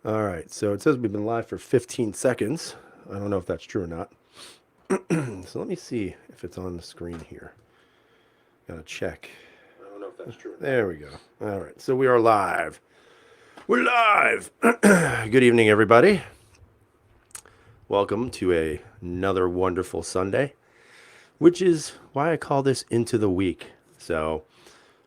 All right, so it says we've been live for 15 seconds. I don't know if that's true or not. So let me see if it's on the screen here. Gotta check. I don't know if that's true or not. There we go. All right, so we are live. We're live. Good evening, everybody. Welcome to another wonderful Sunday, which is why I call this Into the Week. So,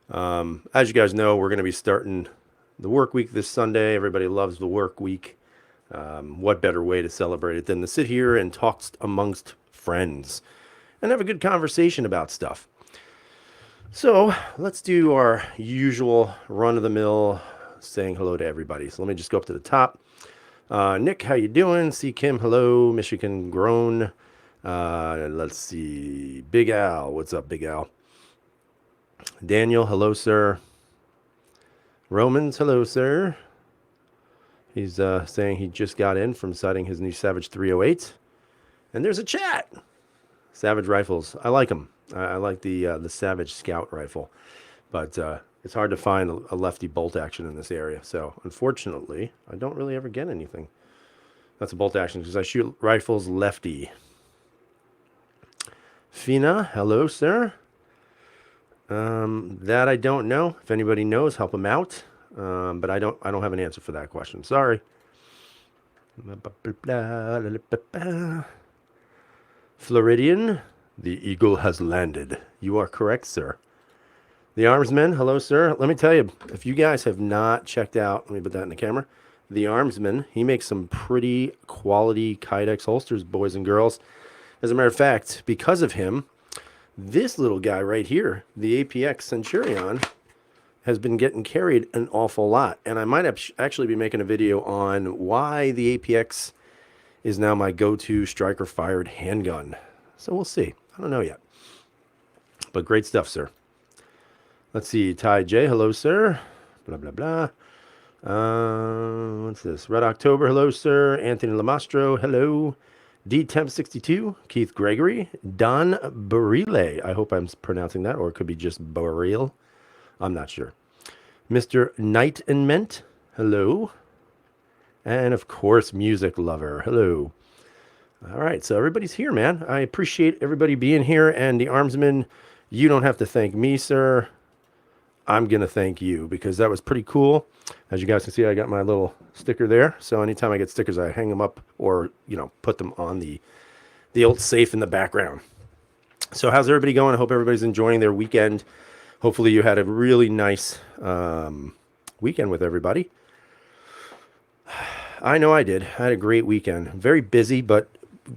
as you guys know, we're going to be starting the work week this Sunday. Everybody loves the work week. What better way to celebrate it than to sit here and talk amongst friends and have a good conversation about stuff? So let's do our usual run-of-the-mill saying hello to everybody. So let me just go up to the top. Nick, how you doing? See Kim, hello. Michigan Grown. Let's see. Big Al, what's up, Big Al? Daniel, hello, sir. Romans, hello, sir. He's saying he just got in from sighting his new Savage 308. And there's a chat. Savage rifles. I like them. I like the Savage Scout rifle. But it's hard to find a lefty bolt action in this area. So unfortunately, I don't really ever get anything. That's a bolt action because I shoot rifles lefty. Fina, hello, sir. That I don't know. If anybody knows, help him out. But I don't have an answer for that question. Sorry. Floridian, the eagle has landed. You are correct, sir. The Armsman, hello, sir. Let me tell you, if you guys have not checked out, let me put that in the camera. The Armsman, he makes some pretty quality Kydex holsters, boys and girls. As a matter of fact, because of him, this little guy right here, the APX Centurion, has been getting carried an awful lot. And I might actually be making a video on why the APX is now my go-to striker-fired handgun. So we'll see. I don't know yet. But great stuff, sir. Let's see. Ty J, hello, sir. Blah, blah, blah. What's this? Red October, hello, sir. Anthony Lamastro, hello. D-Temp62, Keith Gregory. Don Barile, I hope I'm pronouncing that, or it could be just Baril. I'm not sure. Mr. Night and Mint, hello. And of course, Music Lover, hello. All right, so everybody's here, man. I appreciate everybody being here. And the Armsman, you don't have to thank me, sir. I'm going to thank you because that was pretty cool. As you guys can see, I got my little sticker there. So anytime I get stickers, I hang them up or, put them on the old safe in the background. So how's everybody going? I hope everybody's enjoying their weekend. Hopefully you had a really nice weekend with everybody. I know I did. I had a great weekend. Very busy, but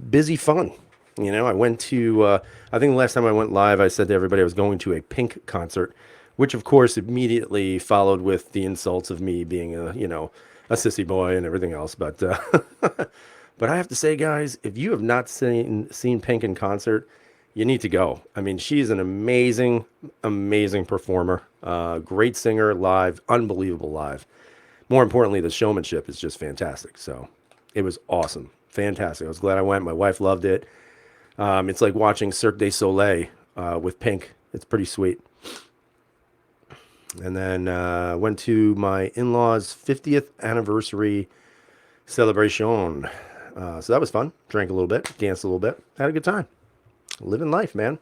busy fun. I went to, I think the last time I went live, I said to everybody I was going to a Pink concert, which of course immediately followed with the insults of me being a sissy boy and everything else. But, but I have to say, guys, if you have not seen Pink in concert, you need to go. I mean, she's an amazing, amazing performer. Great singer live, unbelievable live. More importantly, the showmanship is just fantastic. So it was awesome. Fantastic. I was glad I went. My wife loved it. It's like watching Cirque du Soleil with Pink. It's pretty sweet. And then went to my in-laws' 50th anniversary celebration. So that was fun. Drank a little bit, danced a little bit, had a good time. Living life, man.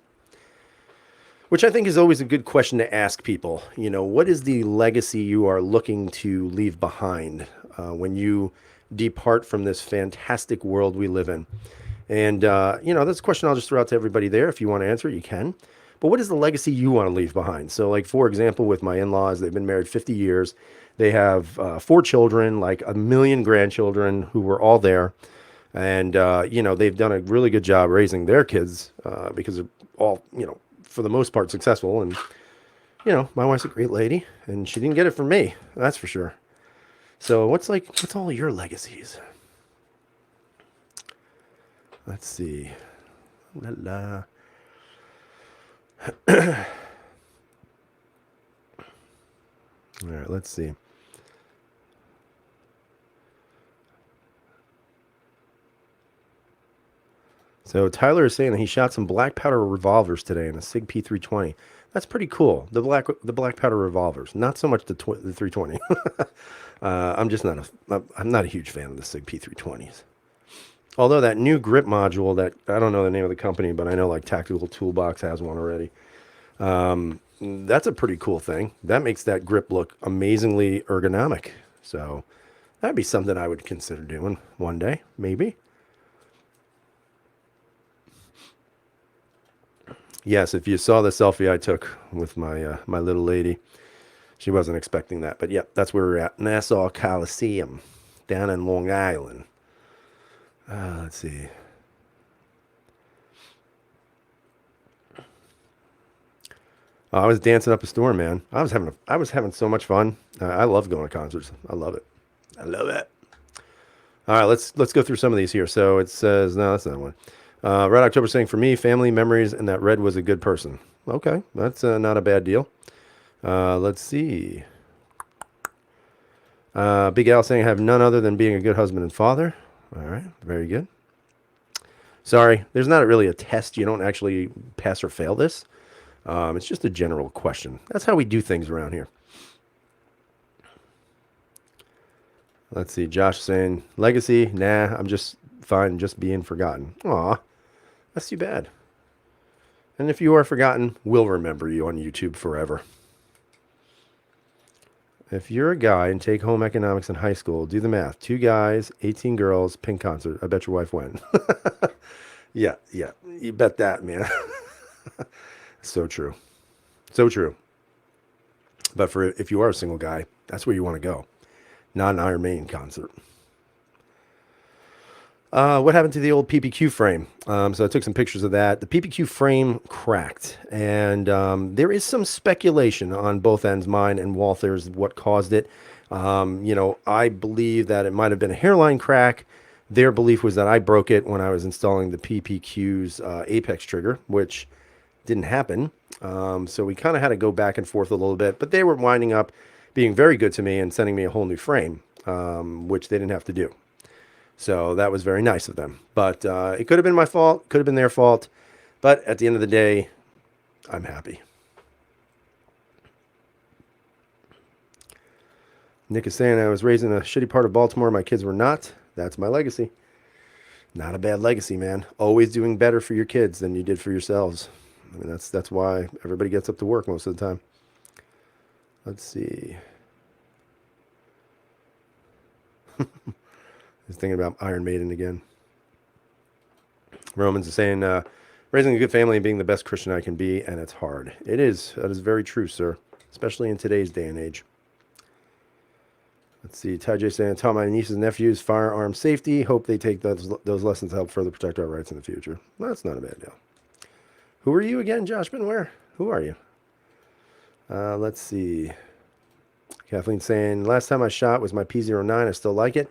Which I think is always a good question to ask people. What is the legacy you are looking to leave behind when you depart from this fantastic world we live in? And, that's a question I'll just throw out to everybody there. If you want to answer it, you can. But what is the legacy you want to leave behind? So, like, for example, with my in-laws, they've been married 50 years. They have 4 children, like 1 million grandchildren who were all there. And, they've done a really good job raising their kids because they're all, for the most part, successful. And, my wife's a great lady, and she didn't get it from me. That's for sure. So what's all your legacies? Let's see. La la. All right, let's see. So Tyler is saying that he shot some black powder revolvers today in a Sig P320. That's pretty cool. The black powder revolvers, not so much the 320. I'm just not I'm not a huge fan of the Sig P320s. Although that new grip module that I don't know the name of the company, but I know like Tactical Toolbox has one already. That's a pretty cool thing. That makes that grip look amazingly ergonomic. So that'd be something I would consider doing one day, maybe. Yes, if you saw the selfie I took with my little lady, she wasn't expecting that. But yep, that's where we're at. Nassau Coliseum, down in Long Island. Let's see. I was dancing up a storm, man. I was having so much fun. I love going to concerts. I love it. I love it. All right, let's go through some of these here. So it says no, that's not one. Red October saying for me, family memories, and that Red was a good person. Okay, that's not a bad deal. Let's see. Big Al saying I have none other than being a good husband and father. All right, very good. Sorry, there's not really a test. You don't actually pass or fail this. It's just a general question. That's how we do things around here. Let's see. Josh saying legacy. Nah, I'm just fine, just being forgotten. Aw, that's too bad. And if you are forgotten, we'll remember you on YouTube forever. If you're a guy and take home economics in high school, do the math. 2 guys, 18 girls, Pink concert. I bet your wife went. Yeah, you bet that, man. So true. So true. But for if you are a single guy, that's where you want to go. Not an Iron Maiden concert. What happened to the old PPQ frame? So I took some pictures of that. The PPQ frame cracked, and there is some speculation on both ends, mine and Walther's, what caused it. I believe that it might have been a hairline crack. Their belief was that I broke it when I was installing the PPQ's apex trigger, which didn't happen. So we kind of had to go back and forth a little bit, but they were winding up being very good to me and sending me a whole new frame, which they didn't have to do. So that was very nice of them. But it could have been my fault, could have been their fault. But at the end of the day, I'm happy. Nick is saying I was raised in a shitty part of Baltimore. My kids were not. That's my legacy. Not a bad legacy, man. Always doing better for your kids than you did for yourselves. I mean, that's why everybody gets up to work most of the time. Let's see. He's thinking about Iron Maiden again. Romans is saying, raising a good family and being the best Christian I can be, and it's hard. It is. That is very true, sir. Especially in today's day and age. Let's see. Ty J saying, I taught my nieces and nephews firearm safety. Hope they take those lessons to help further protect our rights in the future. Well, that's not a bad deal. Who are you again, Josh Benware? Who are you? Let's see. Kathleen saying, last time I shot was my P09. I still like it.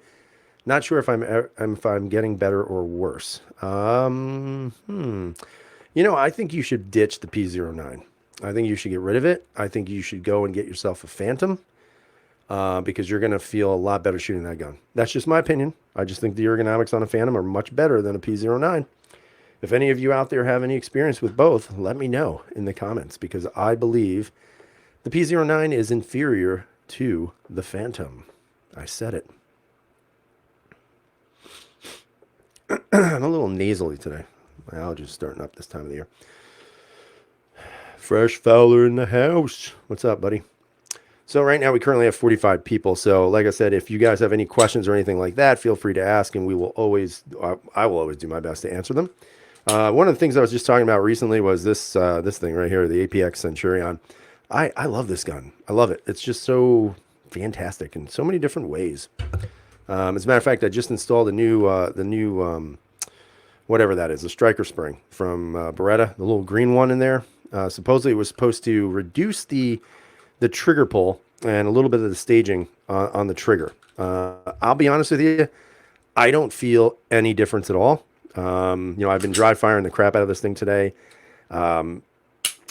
Not sure if I'm getting better or worse. I think you should ditch the P09. I think you should get rid of it. I think you should go and get yourself a Phantom because you're going to feel a lot better shooting that gun. That's just my opinion. I just think the ergonomics on a Phantom are much better than a P09. If any of you out there have any experience with both, let me know in the comments because I believe the P09 is inferior to the Phantom. I said it. I'm a little nasally today. My allergies starting up this time of the year. Fresh Fowler in the house. What's up, buddy? So right now we currently have 45 people. So like I said, if you guys have any questions or anything like that, feel free to ask, and I will always do my best to answer them. One of the things I was just talking about recently was this thing right here, the APX Centurion. I love this gun. I love it. It's just so fantastic in so many different ways. As a matter of fact, I just installed the new whatever that is, the striker spring from Beretta, the little green one in there. Supposedly it was supposed to reduce the trigger pull and a little bit of the staging on the trigger. I'll be honest with you, I don't feel any difference at all. I've been dry firing the crap out of this thing today. I'm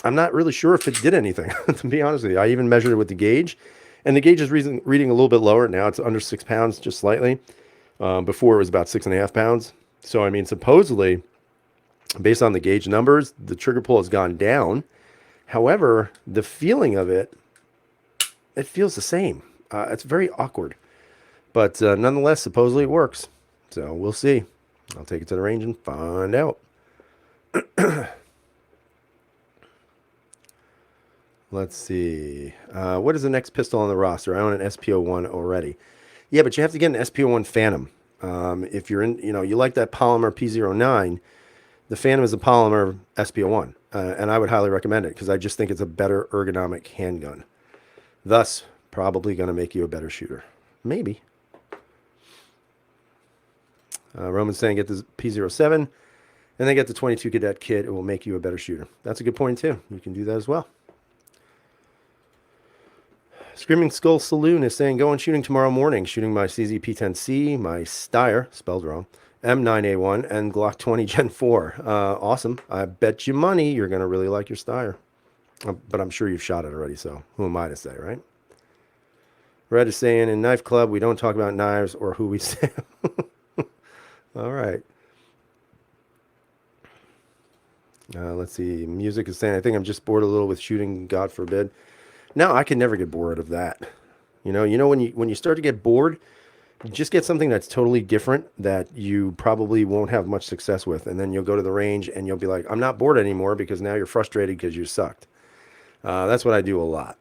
not really sure if it did anything, to be honest with you. I even measured it with the gauge, and the gauge is reading a little bit lower. Now it's under 6 pounds, just slightly. Before it was about 6.5 pounds. So, I mean, supposedly Based on the gauge numbers, the trigger pull has gone down. However, the feeling of it, it feels the same. It's very awkward. But nonetheless, supposedly it works. So we'll see. I'll take it to the range and find out. Let's see. What is the next pistol on the roster? I own an SPO1 already. Yeah, but you have to get an SPO1 Phantom. If you're in, you like that polymer P09, the Phantom is a polymer SPO1. And I would highly recommend it because I just think it's a better ergonomic handgun. Thus, probably going to make you a better shooter. Maybe. Roman's saying get the P07 and then get the 22 Cadet kit. It will make you a better shooter. That's a good point too. You can do that as well. Screaming Skull Saloon is saying going shooting tomorrow morning. Shooting my CZ-P10C, my Steyr, spelled wrong, M9A1, and Glock 20 Gen 4. Awesome. I bet you money you're going to really like your Steyr. But I'm sure you've shot it already, so who am I to say, right? Red is saying in Knife Club, we don't talk about knives or who we say. All right. Let's see. Music is saying, I think I'm just bored a little with shooting, God forbid. No, I can never get bored of that. You know when you start to get bored, just get something that's totally different that you probably won't have much success with. And then you'll go to the range and you'll be like, I'm not bored anymore because now you're frustrated because you sucked. That's what I do a lot.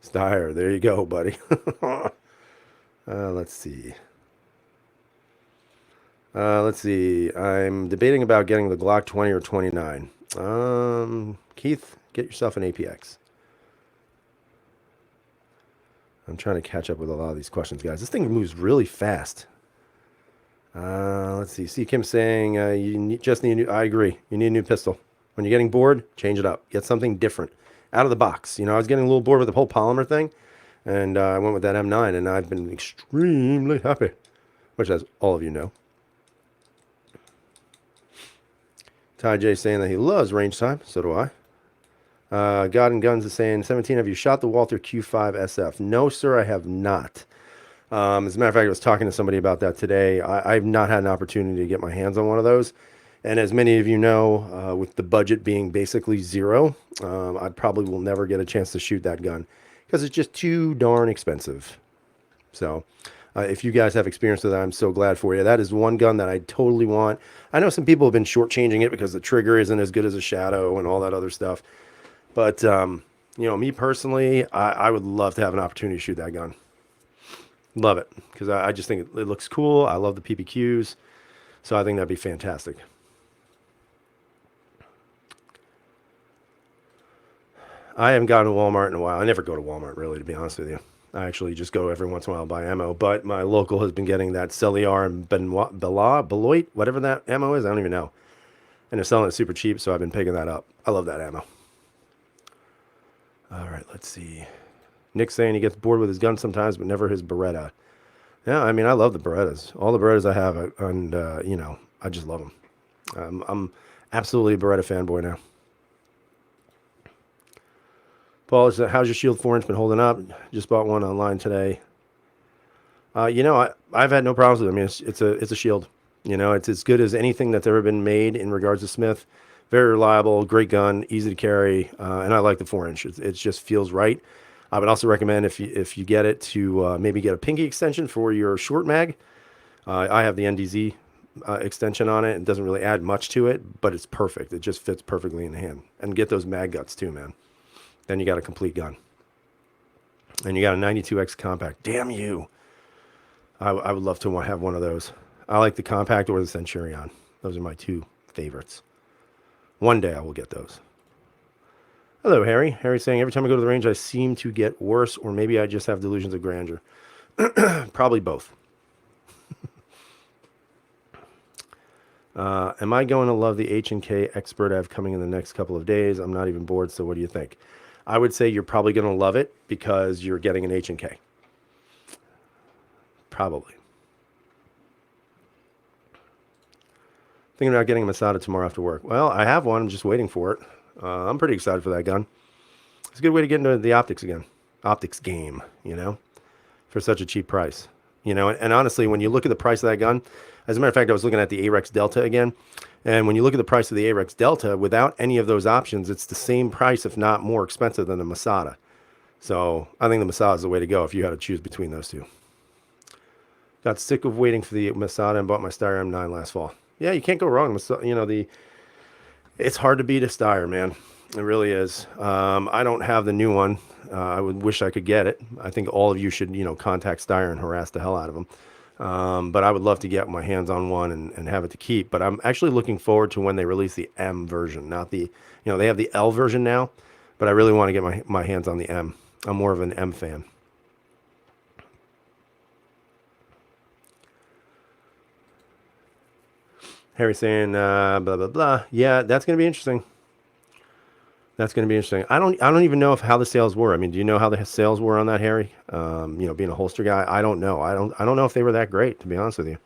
Steyr, there you go, buddy. Let's see. I'm debating about getting the Glock 20 or 29. Keith, get yourself an APX. I'm trying to catch up with a lot of these questions, guys. This thing moves really fast. Let's see. See Kim saying just need a new. I agree. You need a new pistol. When you're getting bored, change it up. Get something different. Out of the box. I was getting a little bored with the whole polymer thing, and I went with that M9, and I've been extremely happy, which, as all of you know. Ty J saying that he loves range time. So do I. God and Guns is saying, 17, have you shot the Walther Q5 SF? No, sir, I have not. As a matter of fact, I was talking to somebody about that today. I've not had an opportunity to get my hands on one of those. And as many of you know, with the budget being basically zero, I probably will never get a chance to shoot that gun because it's just too darn expensive. So if you guys have experience with that, I'm so glad for you. That is one gun that I totally want. I know some people have been shortchanging it because the trigger isn't as good as a Shadow and all that other stuff. But, me personally, I would love to have an opportunity to shoot that gun. Love it. Because I just think it looks cool. I love the PPQs. So I think that'd be fantastic. I haven't gone to Walmart in a while. I never go to Walmart, really, to be honest with you. I actually just go every once in a while and buy ammo. But my local has been getting that Celiar and Beloit, whatever that ammo is. I don't even know. And they're selling it super cheap, so I've been picking that up. I love that ammo. All right, let's see. Nick's saying he gets bored with his gun sometimes, but never his Beretta. Yeah, I mean, I love the Berettas. All the Berettas I have, and, I just love them. I'm absolutely a Beretta fanboy now. Paul, how's your Shield 4-inch been holding up? Just bought one online today. I've had no problems with it. I mean, it's a Shield. It's as good as anything that's ever been made in regards to Smith. Very reliable, great gun, easy to carry, and I like the 4-inch. It just feels right. I would also recommend if you get it to maybe get a pinky extension for your short mag. I have the NDZ extension on it. It doesn't really add much to it, but it's perfect. It just fits perfectly in the hand. And get those mag guts too, man. Then you got a complete gun. And you got a 92X compact. Damn you. I would love to have one of those. I like the compact or the Centurion. Those are my two favorites. One day I will get those. Hello, Harry. Harry's saying, every time I go to the range, I seem to get worse, or maybe I just have delusions of grandeur. Probably both. Am I going to love the H&K Expert I have coming in the next couple of days? I'm not even bored, so what do you think? I would say you're probably going to love it because you're getting an H&K. Probably. Thinking about getting a Masada tomorrow after work. Well, I have one. I'm just waiting for it. I'm pretty excited for that gun. It's a good way to get into the optics again. Optics game, for such a cheap price. And honestly, when you look at the price of that gun, as a matter of fact, I was looking at the Arex Delta again. And when you look at the price of the Arex Delta, without any of those options, it's the same price, if not more expensive than the Masada. So I think the Masada is the way to go if you had to choose between those two. Got sick of waiting for the Masada and bought my Steyr M9 last fall. Yeah, you can't go wrong. It's hard to beat a Steyr, man. It really is. I don't have the new one. I would wish I could get it. I think all of you should, contact Steyr and harass the hell out of them. But I would love to get my hands on one and have it to keep. But I'm actually looking forward to when they release the M version, not they have the L version now, but I really want to get my hands on the M. I'm more of an M fan. Harry saying, blah, blah, blah. Yeah, that's going to be interesting. That's going to be interesting. I don't even know how the sales were. I mean, do you know how the sales were on that, Harry? Being a holster guy, I don't know. I don't know if they were that great, to be honest with you.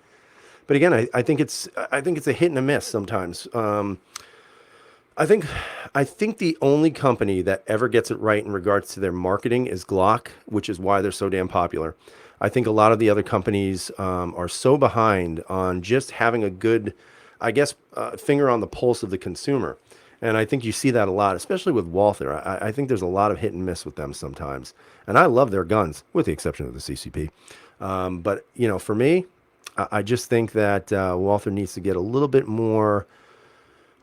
But again, I think it's a hit and a miss sometimes. I think the only company that ever gets it right in regards to their marketing is Glock, which is why they're so damn popular. I think a lot of the other companies are so behind on just having a good, I guess, finger on the pulse of the consumer. And I think you see that a lot, especially with Walther. I think there's a lot of hit and miss with them sometimes. And I love their guns, with the exception of the CCP. But, for me, I just think that Walther needs to get a little bit more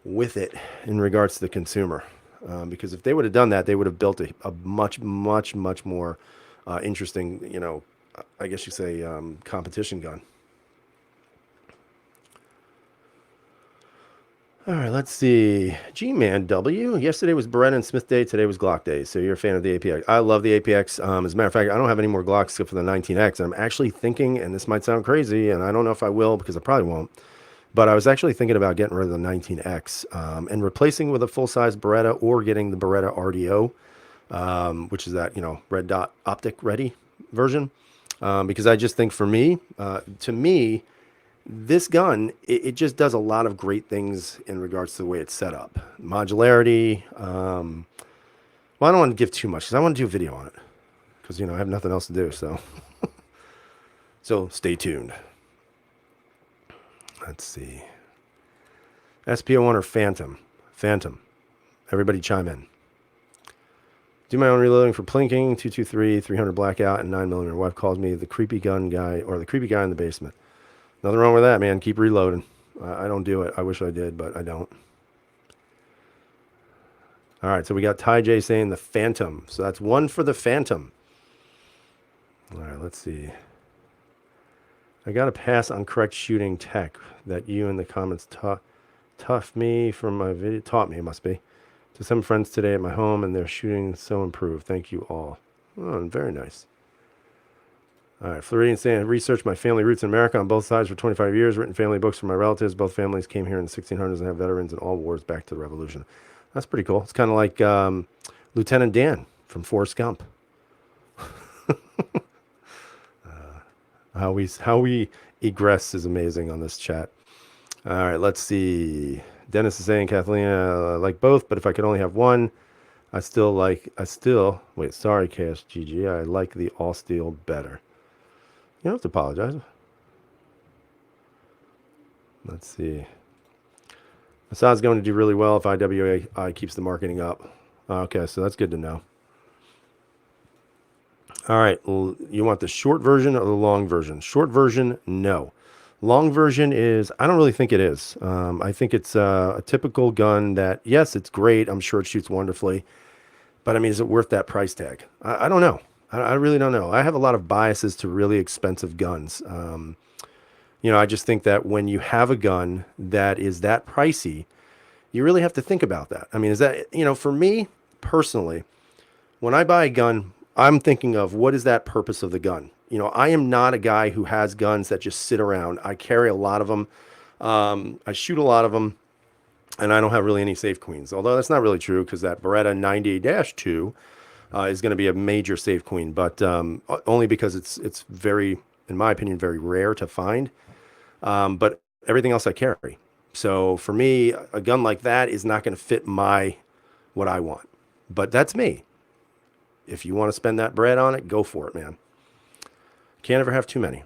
with it in regards to the consumer. Because if they would have done that, they would have built a much, much, much more interesting, I guess you say, competition gun. All right, let's see. G-Man W. Yesterday was Beretta and Smith Day. Today was Glock Day. So you're a fan of the APX. I love the APX. As a matter of fact, I don't have any more Glocks except for the 19X. I'm actually thinking, and this might sound crazy, and I don't know if I will because I probably won't, but I was actually thinking about getting rid of the 19X and replacing with a full-size Beretta or getting the Beretta RDO, which is that, red dot optic ready version. Because I just think for me, to me, this gun, it just does a lot of great things in regards to the way it's set up. Modularity. Well, I don't want to give too much because I want to do a video on it because, I have nothing else to do. So, so stay tuned. Let's see. SP01 or Phantom? Phantom. Everybody chime in. Do my own reloading for plinking, 223, 300 blackout, and 9mm. Wife calls me the creepy gun guy or the creepy guy in the basement. Nothing wrong with that, man. Keep reloading. I don't do it. I wish I did, but I don't. All right, so we got Ty J saying the Phantom. So that's one for the Phantom. All right, let's see. I got to pass on correct shooting tech that you in the comments taught me from my video. Taught me, it must be. To some friends today at my home, and their shooting so improved. Thank you all. Oh, very nice. All right, Floridian saying, I researched my family roots in America on both sides for 25 years, written family books for my relatives. Both families came here in the 1600s and have veterans in all wars back to the Revolution. That's pretty cool. It's kind of like Lieutenant Dan from Forrest Gump. How we egress is amazing on this chat. All right, let's see. Dennis is saying, Kathleen, I like both, but if I could only have one, wait, sorry, KSGG, I like the all steel better. You don't have to apologize. Let's see. Assad's going to do really well if IWA keeps the marketing up. Okay, so that's good to know. All right, you want the short version or the long version? Short version, no. Long version is, I don't really think it is. I think it's a typical gun that, yes, it's great. I'm sure it shoots wonderfully. But I mean, is it worth that price tag? I don't know. I really don't know. I have a lot of biases to really expensive guns. I just think that when you have a gun that is that pricey, you really have to think about that. I mean, is that, for me personally, when I buy a gun, I'm thinking of what is that purpose of the gun? I am not a guy who has guns that just sit around. I carry a lot of them. I shoot a lot of them. And I don't have really any safe queens. Although that's not really true because that Beretta 90-2 is going to be a major safe queen. But only because it's very, in my opinion, very rare to find. But everything else I carry. So for me, a gun like that is not going to fit what I want. But that's me. If you want to spend that bread on it, go for it, man. Can't ever have too many.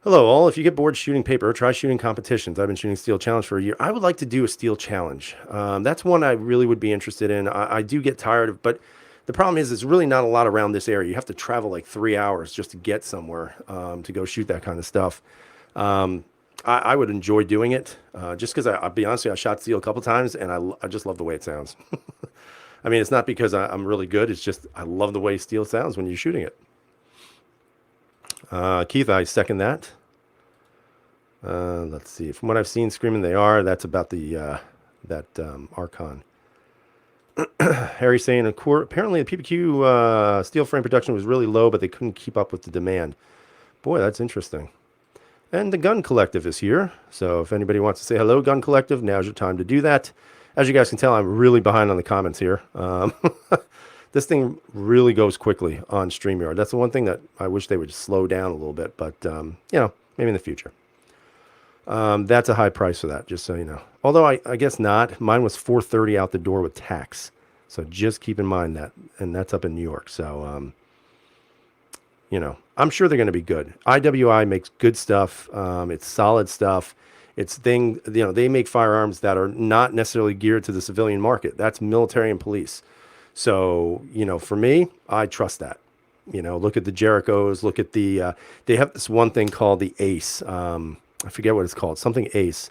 Hello, all. If you get bored shooting paper, try shooting competitions. I've been shooting Steel Challenge for a year. I would like to do a Steel Challenge. That's one I really would be interested in. I do get tired of, but the problem is, there's really not a lot around this area. You have to travel like 3 hours just to get somewhere to go shoot that kind of stuff. Um, I would enjoy doing it just because I'll be honest with you, I shot Steel a couple times and I just love the way it sounds. I mean, it's not because I'm really good. It's just I love the way Steel sounds when you're shooting it. Keith, I second that. Let's see. From what I've seen, screaming they are. That's about the Archon. Harry saying, apparently the PPQ steel frame production was really low, but they couldn't keep up with the demand. Boy, that's interesting. And the Gun Collective is here. So if anybody wants to say hello, Gun Collective, now's your time to do that. As you guys can tell, I'm really behind on the comments here. This thing really goes quickly on StreamYard. That's the one thing that I wish they would slow down a little bit, but maybe in the future. That's a high price for that, just so you know. Although I guess not. Mine was $430 out the door with tax. So just keep in mind that, and that's up in New York. So, I'm sure they're going to be good. IWI makes good stuff. It's solid stuff. They make firearms that are not necessarily geared to the civilian market. That's military and police. So, for me, I trust that. Look at the Jerichos, look at they have this one thing called the Ace. I forget what it's called, something Ace,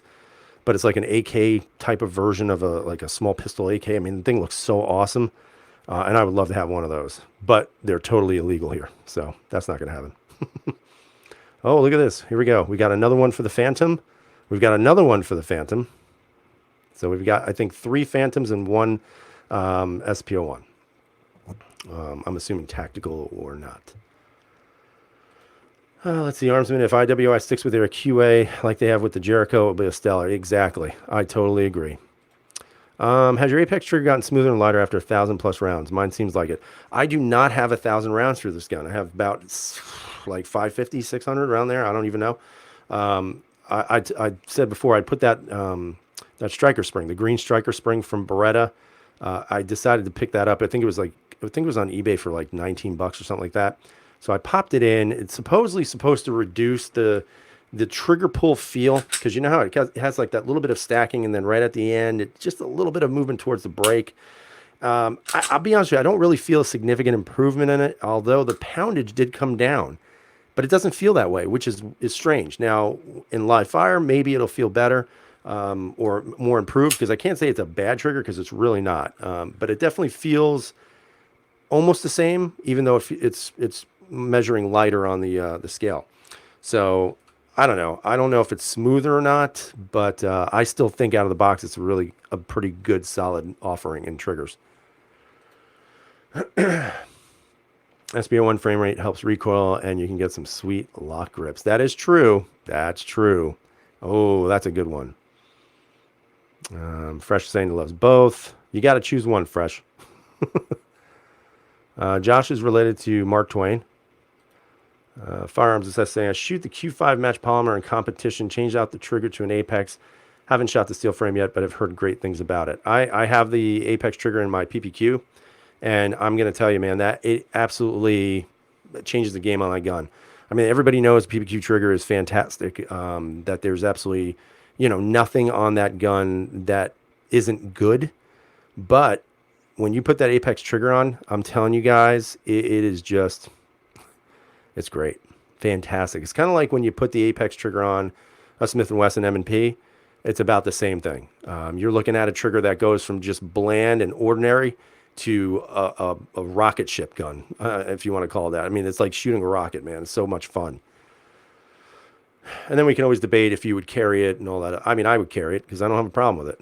but it's like an AK type of version of a small pistol AK. I mean, the thing looks so awesome. And I would love to have one of those, but they're totally illegal here. So that's not going to happen. Oh, look at this. Here we go. We got another one for the Phantom. We've got another one for the Phantom. So we've got, I think, 3 Phantoms and 1 SPO1. I'm assuming tactical or not. Let's see, Armsman. If IWI sticks with their QA like they have with the Jericho, it'll be a stellar. Exactly. I totally agree. Has your Apex trigger gotten smoother and lighter after 1,000+ rounds? Mine seems like it. I do not have 1,000 rounds through this gun. I have about like 550, 600 around there. I don't even know. I said before, I put that striker spring, the green striker spring from Beretta. I decided to pick that up. I think it was on eBay for like $19 or something like that. So I popped it in. It's supposedly supposed to reduce the trigger pull feel, because you know how it has like that little bit of stacking, and then right at the end, it's just a little bit of movement towards the brake. I'll be honest with you, I don't really feel a significant improvement in it, although the poundage did come down, but it doesn't feel that way, which is strange. Now, in live fire, maybe it'll feel better or more improved, because I can't say it's a bad trigger, because it's really not. But it definitely feels almost the same, even though it's measuring lighter on the scale. So I don't know. I don't know if it's smoother or not, but I still think out of the box it's really a pretty good, solid offering in triggers. SBO1 frame rate helps recoil, and you can get some sweet lock grips. That is true. That's true. Oh, that's a good one. Fresh saying he loves both. You got to choose one, Fresh. Josh is related to Mark Twain. Firearms is saying, I shoot the Q5 match polymer in competition, changed out the trigger to an Apex. Haven't shot the steel frame yet, but I've heard great things about it. I have the Apex trigger in my PPQ, and I'm going to tell you, man, that it absolutely changes the game on my gun. I mean, everybody knows PPQ trigger is fantastic, that there's absolutely, nothing on that gun that isn't good. But when you put that Apex trigger on, I'm telling you guys, it is just... it's great. Fantastic. It's kind of like when you put the Apex trigger on a Smith & Wesson M&P. It's about the same thing. You're looking at a trigger that goes from just bland and ordinary to a rocket ship gun, if you want to call it that. I mean, it's like shooting a rocket, man. It's so much fun. And then we can always debate if you would carry it and all that. I mean, I would carry it because I don't have a problem with it.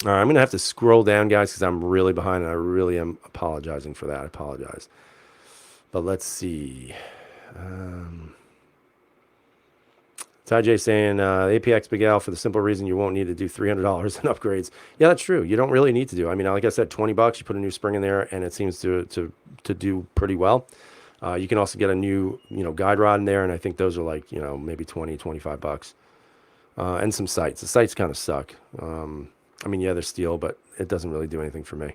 All right, I'm going to have to scroll down, guys, because I'm really behind, and I really am apologizing for that. I apologize. But let's see. Ty J saying, APX Big Al for the simple reason you won't need to do $300 in upgrades. Yeah, that's true. You don't really need to do. I mean, like I said, $20, you put a new spring in there, and it seems to do pretty well. You can also get a new, guide rod in there, and I think those are like, maybe $20, $25. And some sights. The sights kind of suck. I mean, yeah, they're steel, but it doesn't really do anything for me.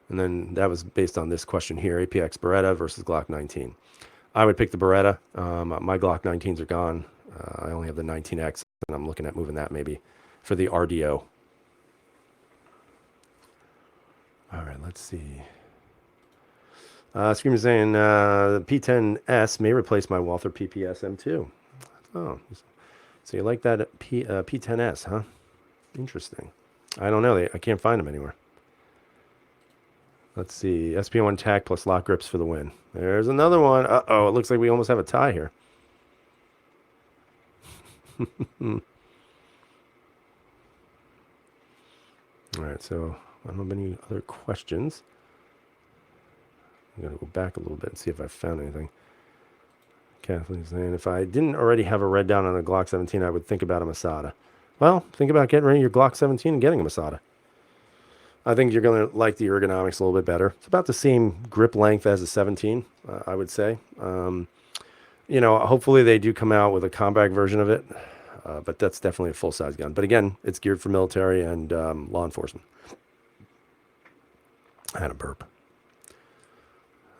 And then that was based on this question here, APX Beretta versus Glock 19. I would pick the Beretta. My Glock 19s are gone. I only have the 19X, and I'm looking at moving that maybe for the RDO. All right, let's see. Screamer saying the P10S may replace my Walther PPS M2. Oh, so you like that P10S, huh? Interesting. I don't know. I can't find them anywhere. Let's see. SP1 tack plus lock grips for the win. There's another one. Uh-oh, it looks like we almost have a tie here. All right, so I don't have any other questions. I'm going to go back a little bit and see if I found anything. Kathleen's saying, if I didn't already have a red down on a Glock 17, I would think about a Masada. Well, think about getting rid of your Glock 17 and getting a Masada. I think you're going to like the ergonomics a little bit better. It's about the same grip length as a 17, I would say. Hopefully they do come out with a compact version of it, but that's definitely a full-size gun. But again, it's geared for military and law enforcement. I had a burp.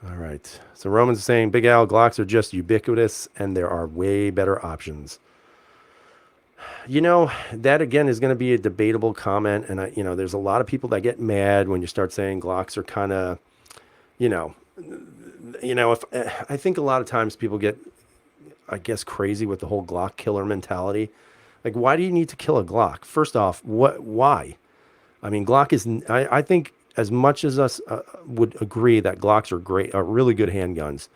All right. So Roman's saying, Big Al, Glocks are just ubiquitous, and there are way better options. That again is going to be a debatable comment, and there's a lot of people that get mad when you start saying Glocks are kind of, if I think a lot of times people get, I guess, crazy with the whole Glock killer mentality. Like, why do you need to kill a Glock? First off, why? I mean, Glock is, I think as much as us would agree that Glocks are really good handguns.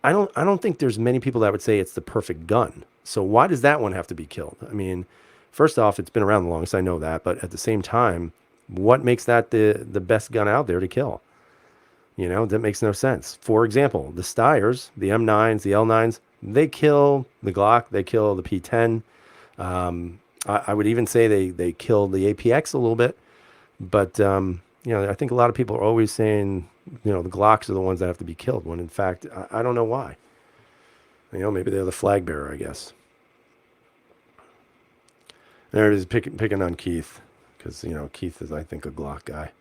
I don't think there's many people that would say it's the perfect gun. So why does that one have to be killed? I mean, first off, it's been around the longest, I know that, but at the same time, what makes that the best gun out there to kill? That makes no sense. For example, the Steyrs, the M9s, the L9s, they kill the Glock, they kill the P10. I would even say they kill the APX a little bit, but I think a lot of people are always saying, the Glocks are the ones that have to be killed, when in fact, I don't know why. Maybe they're the flag bearer, I guess. There it is, picking on Keith, because, Keith is, I think, a Glock guy.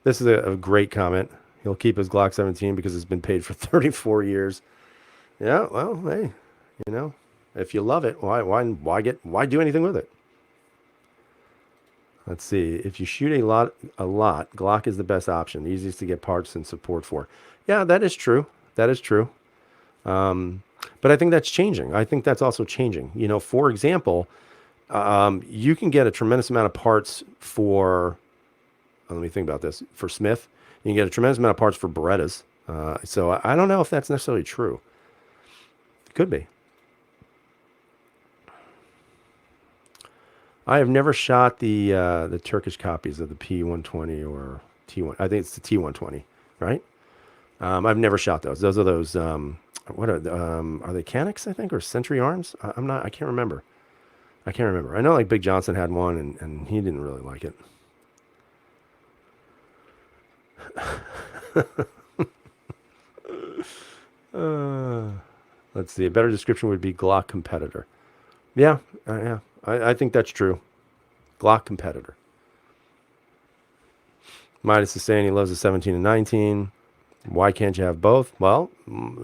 This is a great comment. He'll keep his Glock 17 because it's been paid for 34 years. Yeah, well, hey, if you love it, why do anything with it? Let's see. If you shoot a lot, Glock is the best option. Easiest to get parts and support for. Yeah, that is true. That is true. But I think that's changing. I think that's also changing. For example, you can get a tremendous amount of parts for, let me think about this, for Smith. You can get a tremendous amount of parts for Berettas. So I don't know if that's necessarily true. It could be. I have never shot the Turkish copies of the P120 or T1. I think it's the T120, right? I've never shot those. Those are those. What are they? Canics, I think, or Century Arms? I can't remember. I know like Big Johnson had one, and he didn't really like it. Let's see. A better description would be Glock competitor. Yeah. I think that's true. Glock competitor. Midas is saying he loves the 17 and 19. Why can't you have both? Well,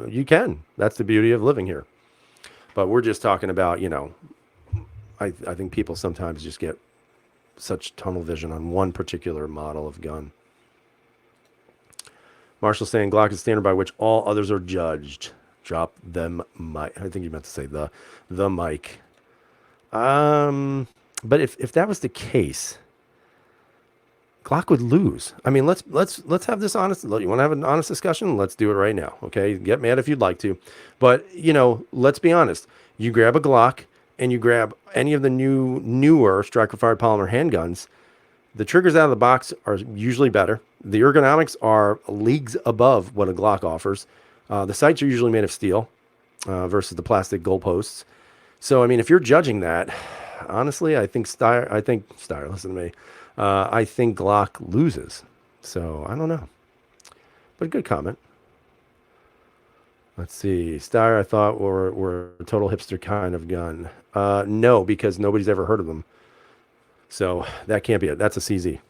you can. That's the beauty of living here. But we're just talking about, I think people sometimes just get such tunnel vision on one particular model of gun. Marshall saying Glock is standard by which all others are judged. Drop them mic. I think you meant to say the mic. But if that was the case, Glock would lose. I mean, let's have this honest. You want to have an honest discussion? Let's do it right now. Okay, get mad if you'd like to, but let's be honest. You grab a Glock and you grab any of the newer striker-fired polymer handguns. The triggers out of the box are usually better. The ergonomics are leagues above what a Glock offers. The sights are usually made of steel versus the plastic goalposts. So, I mean, if you're judging that, honestly, I think Steyr, listen to me. I think Glock loses. So, I don't know. But good comment. Let's see. Steyr, I thought, were a total hipster kind of gun. No, because nobody's ever heard of them. So, that can't be it. That's a CZ.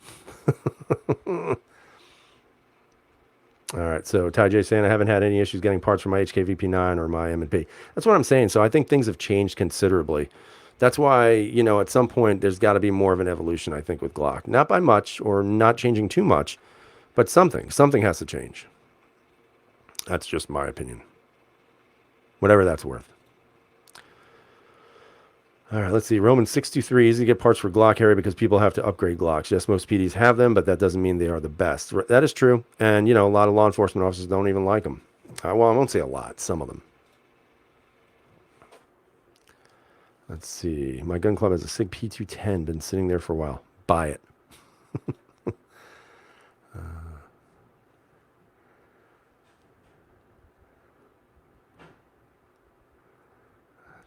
All right, so Ty J saying I haven't had any issues getting parts for my HKVP9 or my M&P. That's what I'm saying. So I think things have changed considerably. That's why, at some point there's got to be more of an evolution, I think, with Glock. Not by much or not changing too much, but something has to change. That's just my opinion. Whatever that's worth. All right, let's see. Roman 623, easy to get parts for Glock, Harry, because people have to upgrade Glocks. Yes, most PDs have them, but that doesn't mean they are the best. That is true. And, a lot of law enforcement officers don't even like them. Well, I won't say a lot. Some of them. Let's see. My gun club has a SIG P210. Been sitting there for a while. Buy it. Let's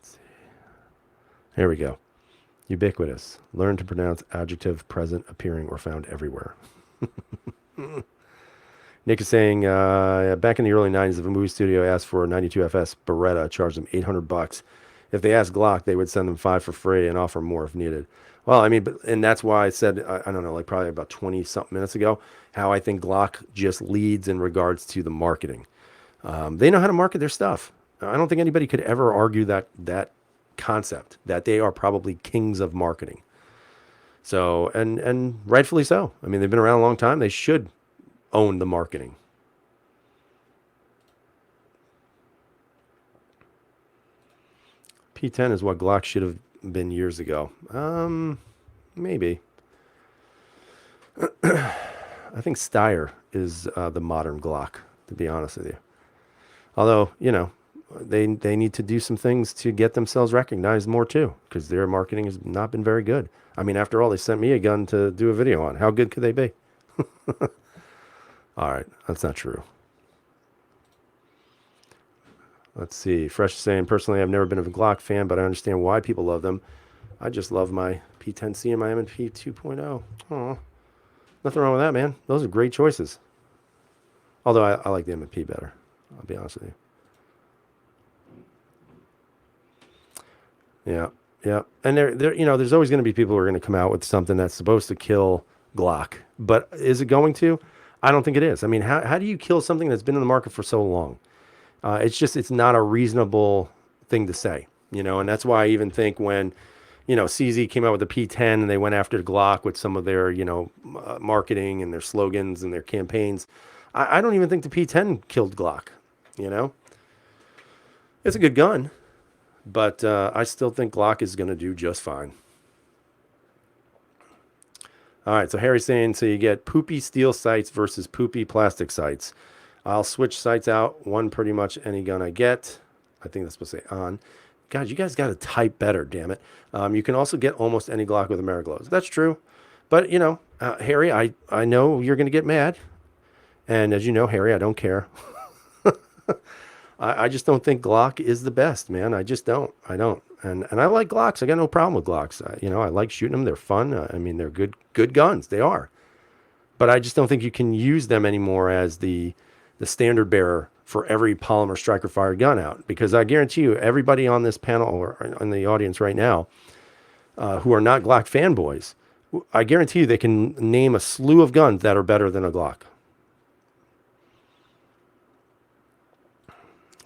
see. Here we go. Ubiquitous. Learn to pronounce adjective present, appearing, or found everywhere. Nick is saying, back in the early 90s, if a movie studio asked for a 92FS Beretta, charged them $800. If they asked Glock, they would send them 5 for free and offer more if needed. Well, I mean, and that's why I said, I don't know, like probably about 20-something minutes ago, how I think Glock just leads in regards to the marketing. They know how to market their stuff. I don't think anybody could ever argue that concept, that they are probably kings of marketing. So, and rightfully so. I mean, they've been around a long time. They should own the marketing. P10 is what Glock should have been years ago. Maybe. I think Steyr is the modern Glock, to be honest with you. Although, they need to do some things to get themselves recognized more too, because their marketing has not been very good. I mean, after all, they sent me a gun to do a video on. How good could they be? All right, that's not true. Let's see. Fresh saying, personally, I've never been a Glock fan, but I understand why people love them. I just love my P10C and my M&P 2.0. Oh, nothing wrong with that, man. Those are great choices. Although I like the M&P better. I'll be honest with you. Yeah, yeah. And there's always going to be people who are going to come out with something that's supposed to kill Glock. But is it going to? I don't think it is. I mean, how do you kill something that's been in the market for so long? It's not a reasonable thing to say, and that's why I even think when, CZ came out with the P10 and they went after Glock with some of their, marketing and their slogans and their campaigns. I don't even think the P10 killed Glock, It's a good gun, but I still think Glock is going to do just fine. All right, so Harry's saying, so you get poopy steel sights versus poopy plastic sights. I'll switch sights out. One pretty much any gun I get. I think that's supposed to say on. God, you guys got to type better, damn it. You can also get almost any Glock with Ameriglows. That's true. But, Harry, I know you're going to get mad. And as you know, Harry, I don't care. I just don't think Glock is the best, man. I just don't. I don't. And I like Glocks. I got no problem with Glocks. I like shooting them. They're fun. I mean, they're good guns. They are. But I just don't think you can use them anymore as the standard bearer for every polymer striker fired gun out, because I guarantee you everybody on this panel or in the audience right now who are not Glock fanboys, I guarantee you they can name a slew of guns that are better than a Glock.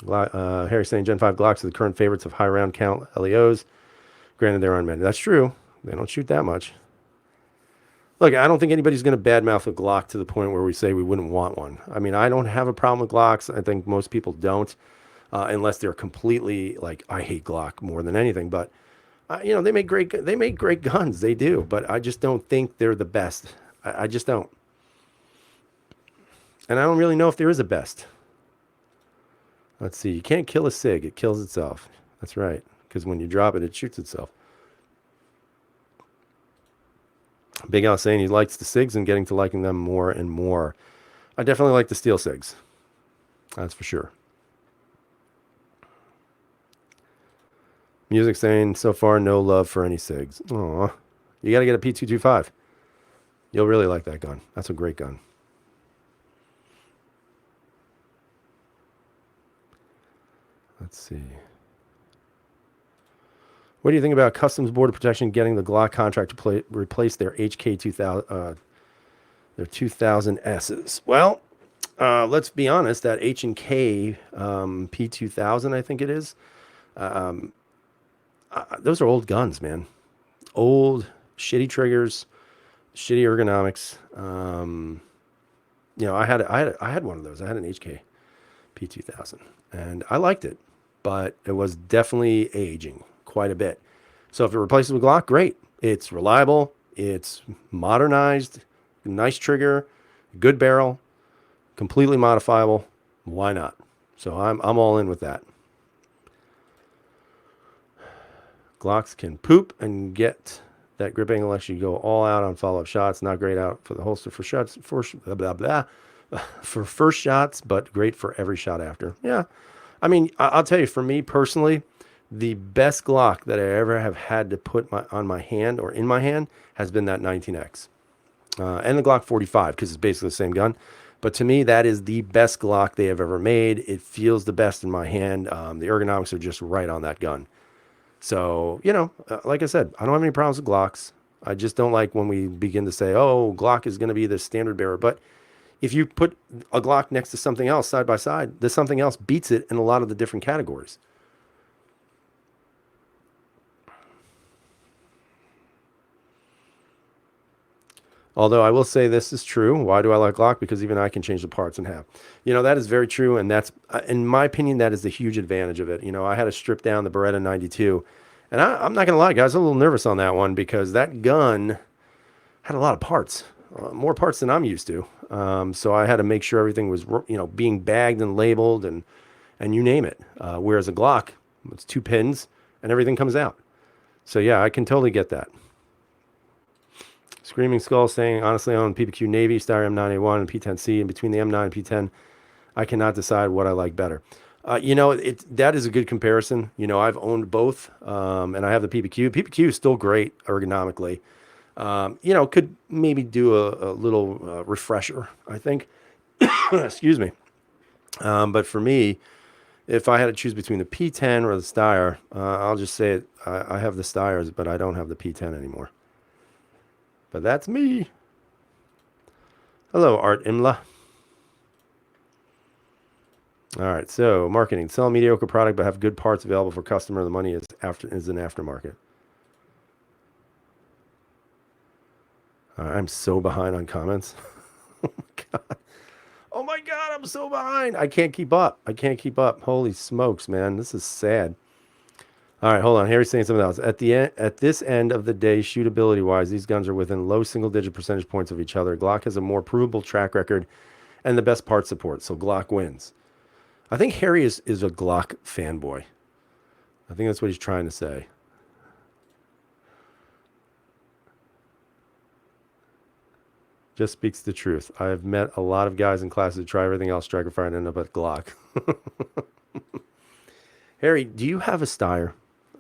Harry saying Gen 5 Glocks are the current favorites of high round count LEOs. Granted, they're unmanned. That's true. They don't shoot that much. Look, I don't think anybody's going to badmouth a Glock to the point where we say we wouldn't want one. I mean, I don't have a problem with Glocks. I think most people don't, unless they're completely like, I hate Glock more than anything. But they make great guns. They do, but I just don't think they're the best. I just don't, and I don't really know if there is a best. Let's see. You can't kill a SIG; it kills itself. That's right, because when you drop it, it shoots itself. Big Al saying he likes the SIGs and getting to liking them more and more. I definitely like the steel SIGs. That's for sure. Music saying so far no love for any SIGs. Aw. You got to get a P225. You'll really like that gun. That's a great gun. Let's see. What do you think about Customs Border Protection getting the Glock contract to replace their HK2000 They're 2000 S's. Well, let's be honest. That H&K P2000, I think it is. Those are old guns, man. Old, shitty triggers, shitty ergonomics. I had one of those. I had an HK P2000, and I liked it, but it was definitely aging quite a bit. So if it replaces with Glock, great. It's reliable. It's modernized. Nice trigger, good barrel, completely modifiable. Why not? So I'm all in with that. Glocks can poop and get that grip angle lets you go all out on follow-up shots. Not great out for the holster for shots for blah blah blah for first shots, but great for every shot after. Yeah, I mean, I'll tell you, for me personally, the best Glock that I ever have had to put on my hand or in my hand has been that 19X and the Glock 45 because it's basically the same gun. But to me, that is the best Glock they have ever made. It feels the best in my hand. The ergonomics are just right on that gun. So, like I said, I don't have any problems with Glocks. I just don't like when we begin to say, oh, Glock is going to be the standard bearer. But if you put a Glock next to something else side by side, the something else beats it in a lot of the different categories. Although I will say this is true. Why do I like Glock? Because even I can change the parts in half. That is very true. And that's, in my opinion, that is the huge advantage of it. I had to strip down the Beretta 92. And I'm not going to lie, guys, I was a little nervous on that one because that gun had a lot of parts, more parts than I'm used to. So I had to make sure everything was, being bagged and labeled and you name it. Whereas a Glock, it's 2 pins and everything comes out. So yeah, I can totally get that. Screaming Skull saying, honestly, I own PPQ Navy, Steyr M9A1 and P10C. And between the M9 and P10, I cannot decide what I like better. That is a good comparison. I've owned both, and I have the PPQ. PPQ is still great ergonomically. Could maybe do a little refresher, I think. Excuse me. But for me, if I had to choose between the P10 or the Steyr, I'll just say it. I have the Steyrs, but I don't have the P10 anymore. But that's me. Hello, Art Imla. All right, so marketing. Sell a mediocre product but have good parts available for customer. The money is an aftermarket. I'm so behind on comments. Oh my god. Oh my god, I'm so behind. I can't keep up. Holy smokes, man. This is sad. All right, hold on. Harry's saying something else. At this end of the day, shootability wise, these guns are within low single digit percentage points of each other. Glock has a more provable track record and the best part support, so Glock wins. I think Harry is a Glock fanboy. I think that's what he's trying to say. Just speaks the truth. I have met a lot of guys in classes who try everything else, striker fire, and end up at Glock. Harry, do you have a Steyr?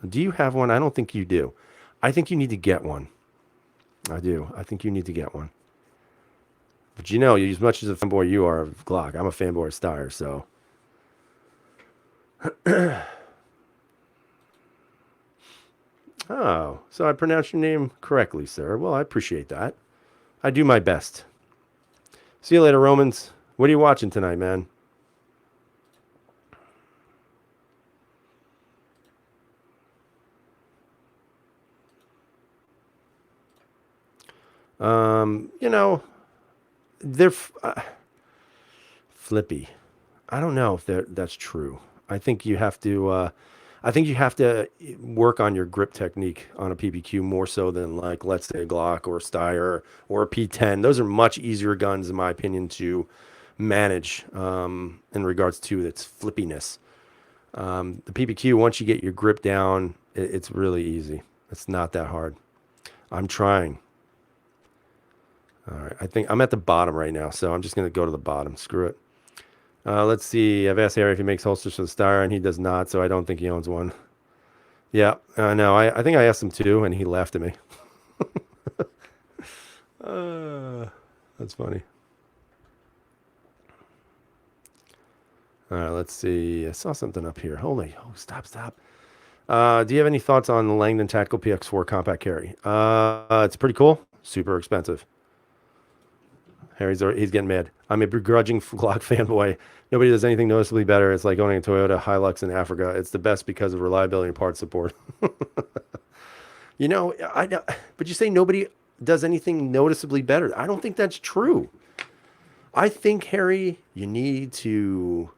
Do you have one? I don't think you do. I think you need to get one. I do. I think you need to get one. But as much as a fanboy you are of Glock, I'm a fanboy of Steyr, so. Oh, so I pronounced your name correctly, sir. Well, I appreciate that. I do my best. See you later, Romans. What are you watching tonight, man? They're flippy. I don't know if that's true. I think you have to. I think you have to work on your grip technique on a PPQ more so than, like, let's say a Glock or a Steyr or a P10. Those are much easier guns, in my opinion, to manage in regards to its flippiness. The PPQ, once you get your grip down, it's really easy. It's not that hard. I'm trying. All right, I think I'm at the bottom right now, so I'm just going to go to the bottom. Screw it. Let's see. I've asked Harry if he makes holsters for the Steyr, and he does not, so I don't think he owns one. Yeah, no, I think I asked him to, and he laughed at me. That's funny. All right, let's see. I saw something up here. Holy, stop. Do you have any thoughts on the Langdon Tactical PX4 compact carry? It's pretty cool. Super expensive. He's getting mad. I'm a begrudging Glock fanboy. Nobody does anything noticeably better. It's like owning a Toyota Hilux in Africa. It's the best because of reliability and part support. You know, but you say nobody does anything noticeably better. I don't think that's true. I think, Harry, you need to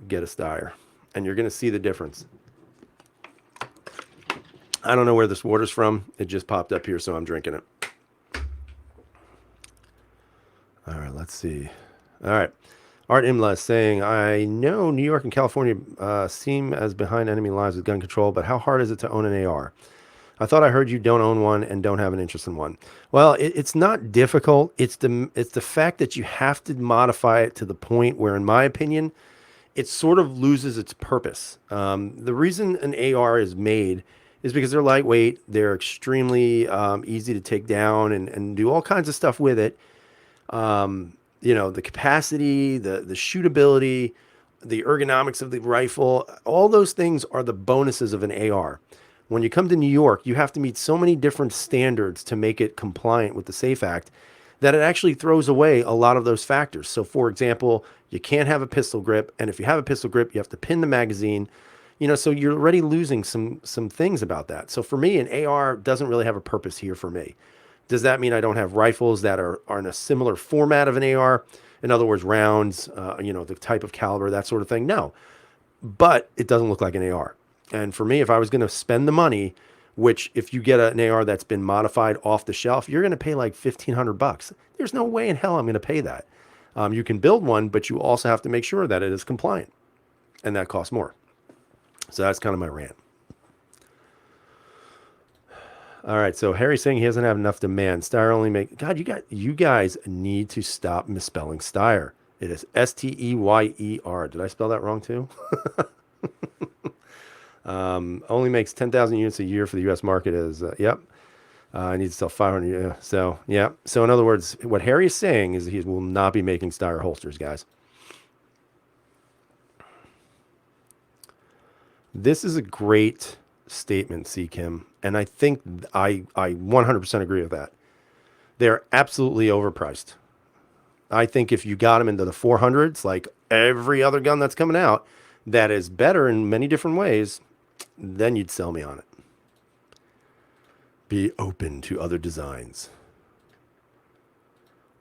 get a Steyr, and you're going to see the difference. I don't know where this water's from. It just popped up here, so I'm drinking it. All right, let's see. All right. Art Imla is saying, I know New York and California seem as behind enemy lines with gun control, but how hard is it to own an AR? I thought I heard you don't own one and don't have an interest in one. Well, it's not difficult. It's the fact that you have to modify it to the point where, in my opinion, it sort of loses its purpose. The reason an AR is made is because they're lightweight. They're extremely easy to take down and do all kinds of stuff with it. You know, the capacity, the shootability, the ergonomics of the rifle, all those things are the bonuses of an AR. When you come to New York, you have to meet so many different standards to make it compliant with the SAFE Act that it actually throws away a lot of those factors. So, for example, you can't have a pistol grip, and if you have a pistol grip, you have to pin the magazine. You know, so you're already losing some things about that. So for me, an AR doesn't really have a purpose here for me. Does that mean I don't have rifles that are in a similar format of an AR? In other words, rounds, you know, the type of caliber, that sort of thing? No. But it doesn't look like an AR. And for me, if I was going to spend the money, which if you get an AR that's been modified off the shelf, you're going to pay like $1,500. There's no way in hell I'm going to pay that. You can build one, but you also have to make sure that it is compliant. And that costs more. So that's kind of my rant. All right, so Harry's saying he doesn't have enough demand. Steyr only make... God, you guys need to stop misspelling Steyr. It is Steyer. Did I spell that wrong too? Only makes 10,000 units a year for the U.S. market. Yep. I need to sell 500. Yeah. So, yeah. So, in other words, what Harry is saying is he will not be making Steyr holsters, guys. This is a great statement, C. Kim, and I think I 100% agree with that. They're absolutely overpriced. I think if you got them into the 400s, like every other gun that's coming out, that is better in many different ways, then you'd sell me on it. Be open to other designs.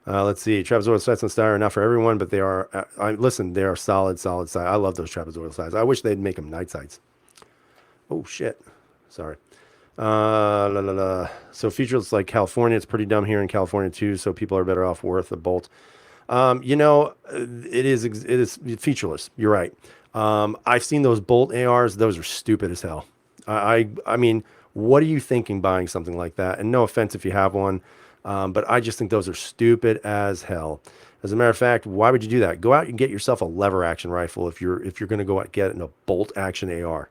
Let's see. Trapezoidal sights on Steyr are not for everyone, but they are. Listen, they are solid sights. I love those trapezoidal sights. I wish they'd make them night sights. Oh shit! Sorry. So featureless like California. It's pretty dumb here in California too. So people are better off worth a bolt. You know, it is featureless. You're right. I've seen those bolt ARs. Those are stupid as hell. I mean, what are you thinking buying something like that? And no offense if you have one. But I just think those are stupid as hell. As a matter of fact, why would you do that? Go out and get yourself a lever action rifle if you're going to go out and get a bolt action AR.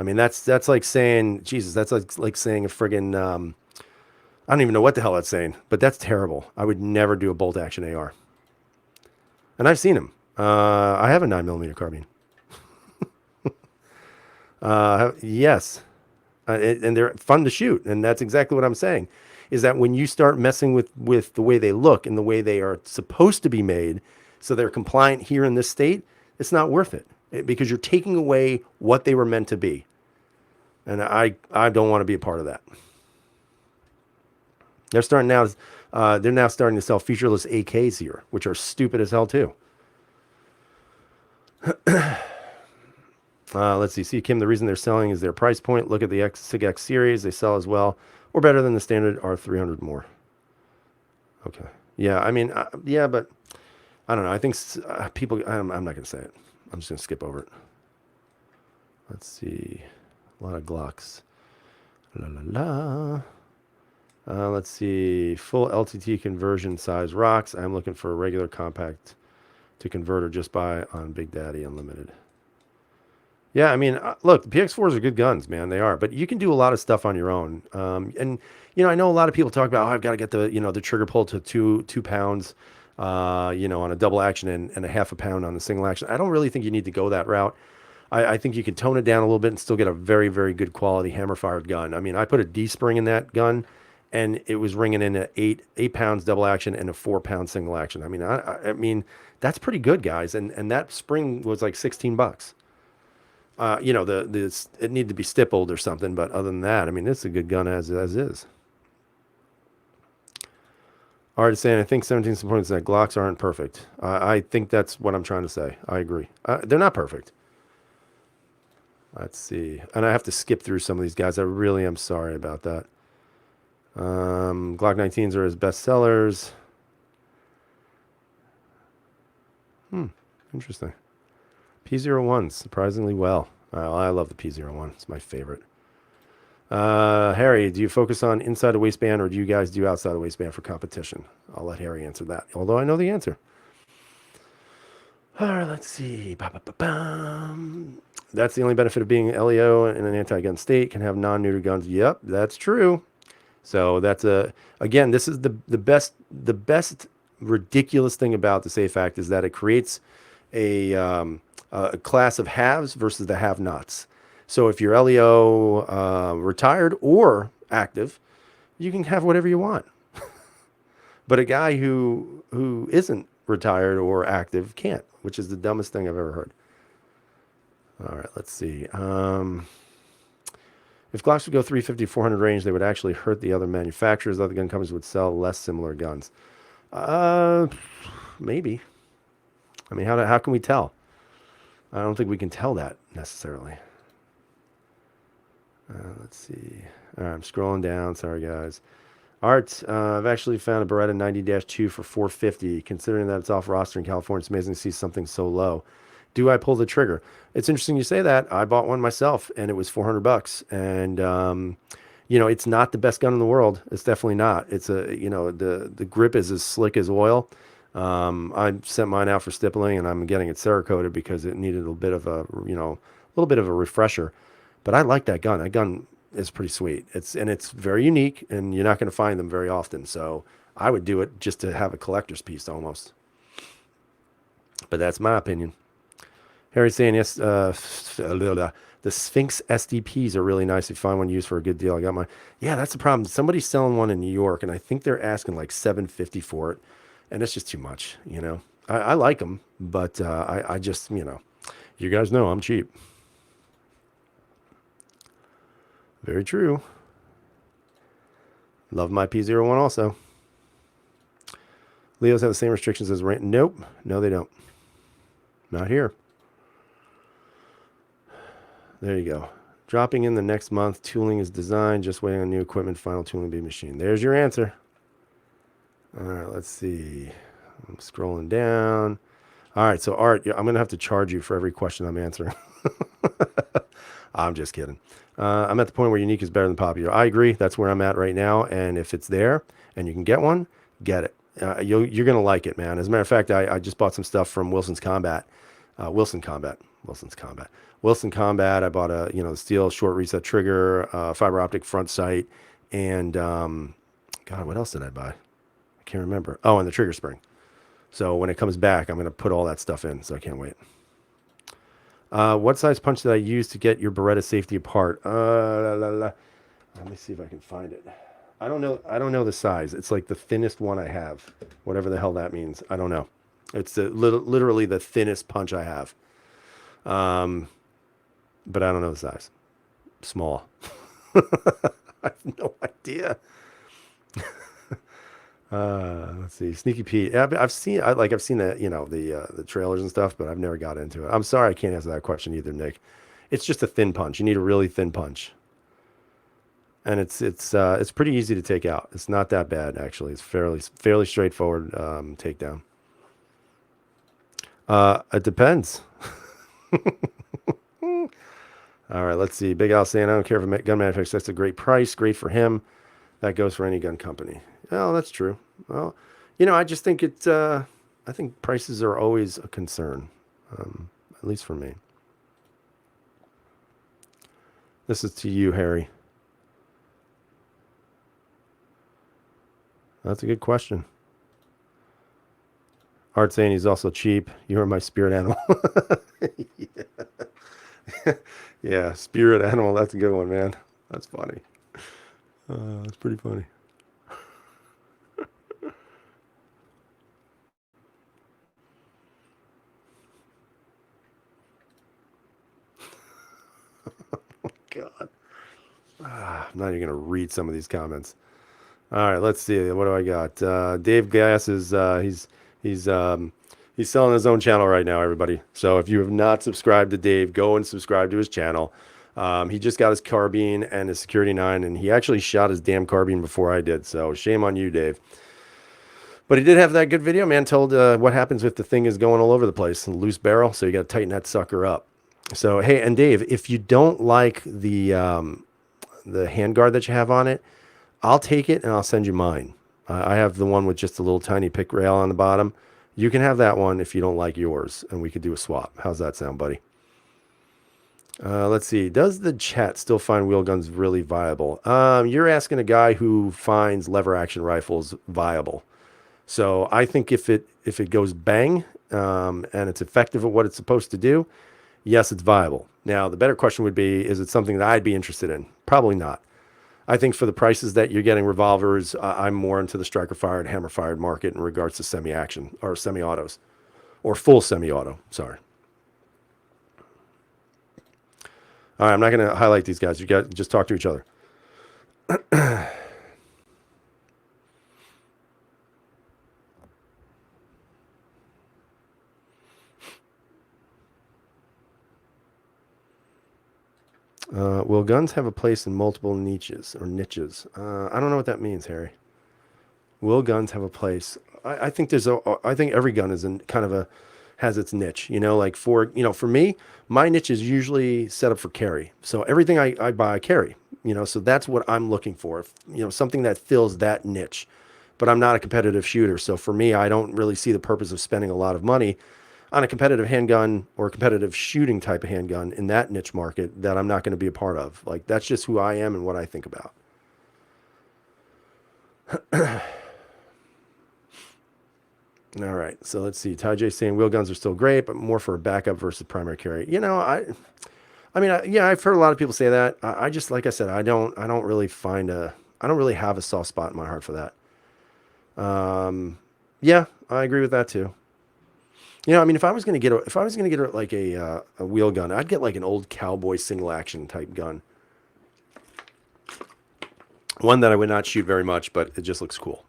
I mean, that's like saying, Jesus, that's like saying a friggin', I don't even know what the hell that's saying, but that's terrible. I would never do a bolt action AR. And I've seen them. I have a 9mm carbine. Yes. And they're fun to shoot. And that's exactly what I'm saying. Is that when you start messing with the way they look and the way they are supposed to be made, so they're compliant here in this state, it's not worth it because you're taking away what they were meant to be. And I don't want to be a part of that. They're now starting to sell featureless AKs here, which are stupid as hell too. Let's see, Kim, the reason they're selling is their price point. Look at the SIG X series. They sell as well or better than the standard R300 more. Okay. Yeah, I mean, yeah, but I don't know. I think people, I'm not going to say it. I'm just going to skip over it. Let's see. A lot of Glocks. Let's see. Full LTT conversion size rocks. I'm looking for a regular compact to convert or just buy on Big Daddy Unlimited. Yeah, I mean, look, the PX4s are good guns, man. They are. But you can do a lot of stuff on your own. And, you know, I know a lot of people talk about, I've got to get the trigger pull to two pounds, on a double action and a half a pound on the single action. I don't really think you need to go that route. I think you can tone it down a little bit and still get a very, very good quality hammer-fired gun. I mean, I put a D-spring in that gun, and it was ringing in at 8 pounds double action and a 4 pound single action. I mean, I mean, that's pretty good, guys. And that spring was like $16. You know, it needed to be stippled or something, but other than that, I mean, it's a good gun as is. Art is saying, I think 17 points that Glocks aren't perfect. I think that's what I'm trying to say. I agree. They're not perfect. Let's see. And I have to skip through some of these guys. I really am sorry about that. Glock 19s are his best sellers. Interesting. P01s, surprisingly well. I love the P01. It's my favorite. Harry, do you focus on inside the waistband or do you guys do outside the waistband for competition? I'll let Harry answer that, although I know the answer. All right, let's see. Ba-ba-ba-bum. That's the only benefit of being LEO in an anti-gun state, can have non-neuter guns. Yep, that's true. So that's again, this is the best ridiculous thing about the Safe Act is that it creates a class of haves versus the have-nots. So if you're LEO retired or active, you can have whatever you want. But a guy who isn't retired or active can't, which is the dumbest thing I've ever heard. All right, let's see. If Glocks would go 350, 400 range, they would actually hurt the other manufacturers. Other gun companies would sell less similar guns. Maybe. I mean, how can we tell? I don't think we can tell that necessarily. Let's see. All right, I'm scrolling down. Sorry, guys. Art, I've actually found a Beretta 90-2 for $450. Considering that it's off roster in California, it's amazing to see something so low. Do I pull the trigger? It's interesting you say that. I bought one myself, and it was $400. And you know, it's not the best gun in the world. It's definitely not. It's the grip is as slick as oil. I sent mine out for stippling, and I'm getting it Cerakoted because it needed a bit of a little bit of a refresher. But I like that gun. That gun is pretty sweet. It's very unique, and you're not going to find them very often. So I would do it just to have a collector's piece almost. But that's my opinion. Harry's saying yes. The Sphinx SDPs are really nice if you find one used for a good deal. I got mine. Yeah, that's the problem. Somebody's selling one in New York, and I think they're asking like $750 for it, and it's just too much. You know, I like them, but I just you guys know I'm cheap. Very true. Love my P01 also. Leos have the same restrictions as rent. Nope. No, they don't. Not here. There you go. Dropping in the next month. Tooling is designed. Just waiting on new equipment. Final tooling be machined. There's your answer. All right, let's see. I'm scrolling down. All right, so Art, I'm going to have to charge you for every question I'm answering. I'm just kidding. I'm at the point where unique is better than popular. I agree. That's where I'm at right now. And if it's there and you can get one, get it. You're going to like it, man. As a matter of fact, I just bought some stuff from Wilson's Combat. Wilson Combat. I bought a steel short reset trigger, fiber optic front sight, and God, what else did I buy? I can't remember. Oh, and the trigger spring. So when it comes back, I'm going to put all that stuff in. So I can't wait. What size punch did I use to get your Beretta safety apart? Let me see if I can find it. I don't know the size. It's like the thinnest one I have. Whatever the hell that means. I don't know. It's literally the thinnest punch I have. But I don't know the size. Small. I have no idea. Let's see. Sneaky Pete. Yeah, I've seen the trailers and stuff, but I've never got into it. I'm sorry I can't answer that question either, Nick. It's just a thin punch. You need a really thin punch. And it's pretty easy to take out. It's not that bad actually. It's fairly straightforward takedown. It depends. All right, let's see. Big Al saying, I don't care if a gun manufacturer sets a great price. Great for him. That goes for any gun company. Well, that's true. Well, I just think I think prices are always a concern, at least for me. This is to you, Harry. That's a good question. Art saying he's also cheap. You are my spirit animal. Yeah, spirit animal. That's a good one, man. That's funny. That's pretty funny. not even going to read some of these comments. All right, let's see. What do I got? Dave Gass is he's selling his own channel right now, everybody. So if you have not subscribed to Dave, go and subscribe to his channel. He just got his carbine and his Security 9, and he actually shot his damn carbine before I did. So shame on you, Dave. But he did have that good video, man. Told what happens if the thing is going all over the place, a loose barrel. So you got to tighten that sucker up. So hey, and Dave, if you don't like the handguard that you have on it, I'll take it and I'll send you mine. I have the one with just a little tiny pick rail on the bottom. You can have that one if you don't like yours, and we could do a swap. How's that sound, buddy? Let's see. Does the chat still find wheel guns really viable? You're asking a guy who finds lever action rifles viable. So I think if it goes bang and it's effective at what it's supposed to do, yes, it's viable. Now, the better question would be, is it something that I'd be interested in? Probably not. I think for the prices that you're getting revolvers, I'm more into the striker-fired, hammer-fired market in regards to semi-action or semi-autos or full semi-auto. Sorry. All right, I'm not going to highlight these guys. You guys just talk to each other. Will guns have a place in multiple niches or niches? I don't know what that means, Harry. Will guns have a place? I think I think every gun is in kind of has its niche, like for me, my niche is usually set up for carry. So everything I buy, I carry, so that's what I'm looking for, something that fills that niche. But I'm not a competitive shooter. So for me, I don't really see the purpose of spending a lot of money on a competitive handgun or a competitive shooting type of handgun in that niche market that I'm not going to be a part of. Like, that's just who I am and what I think about. All right, so let's see. Ty J saying wheel guns are still great, but more for a backup versus primary carry. I've heard a lot of people say that. I just, like I said, I don't really have a soft spot in my heart for that. Yeah, I agree with that too. If I was gonna get a wheel gun, I'd get like an old cowboy single action type gun, one that I would not shoot very much, but it just looks cool.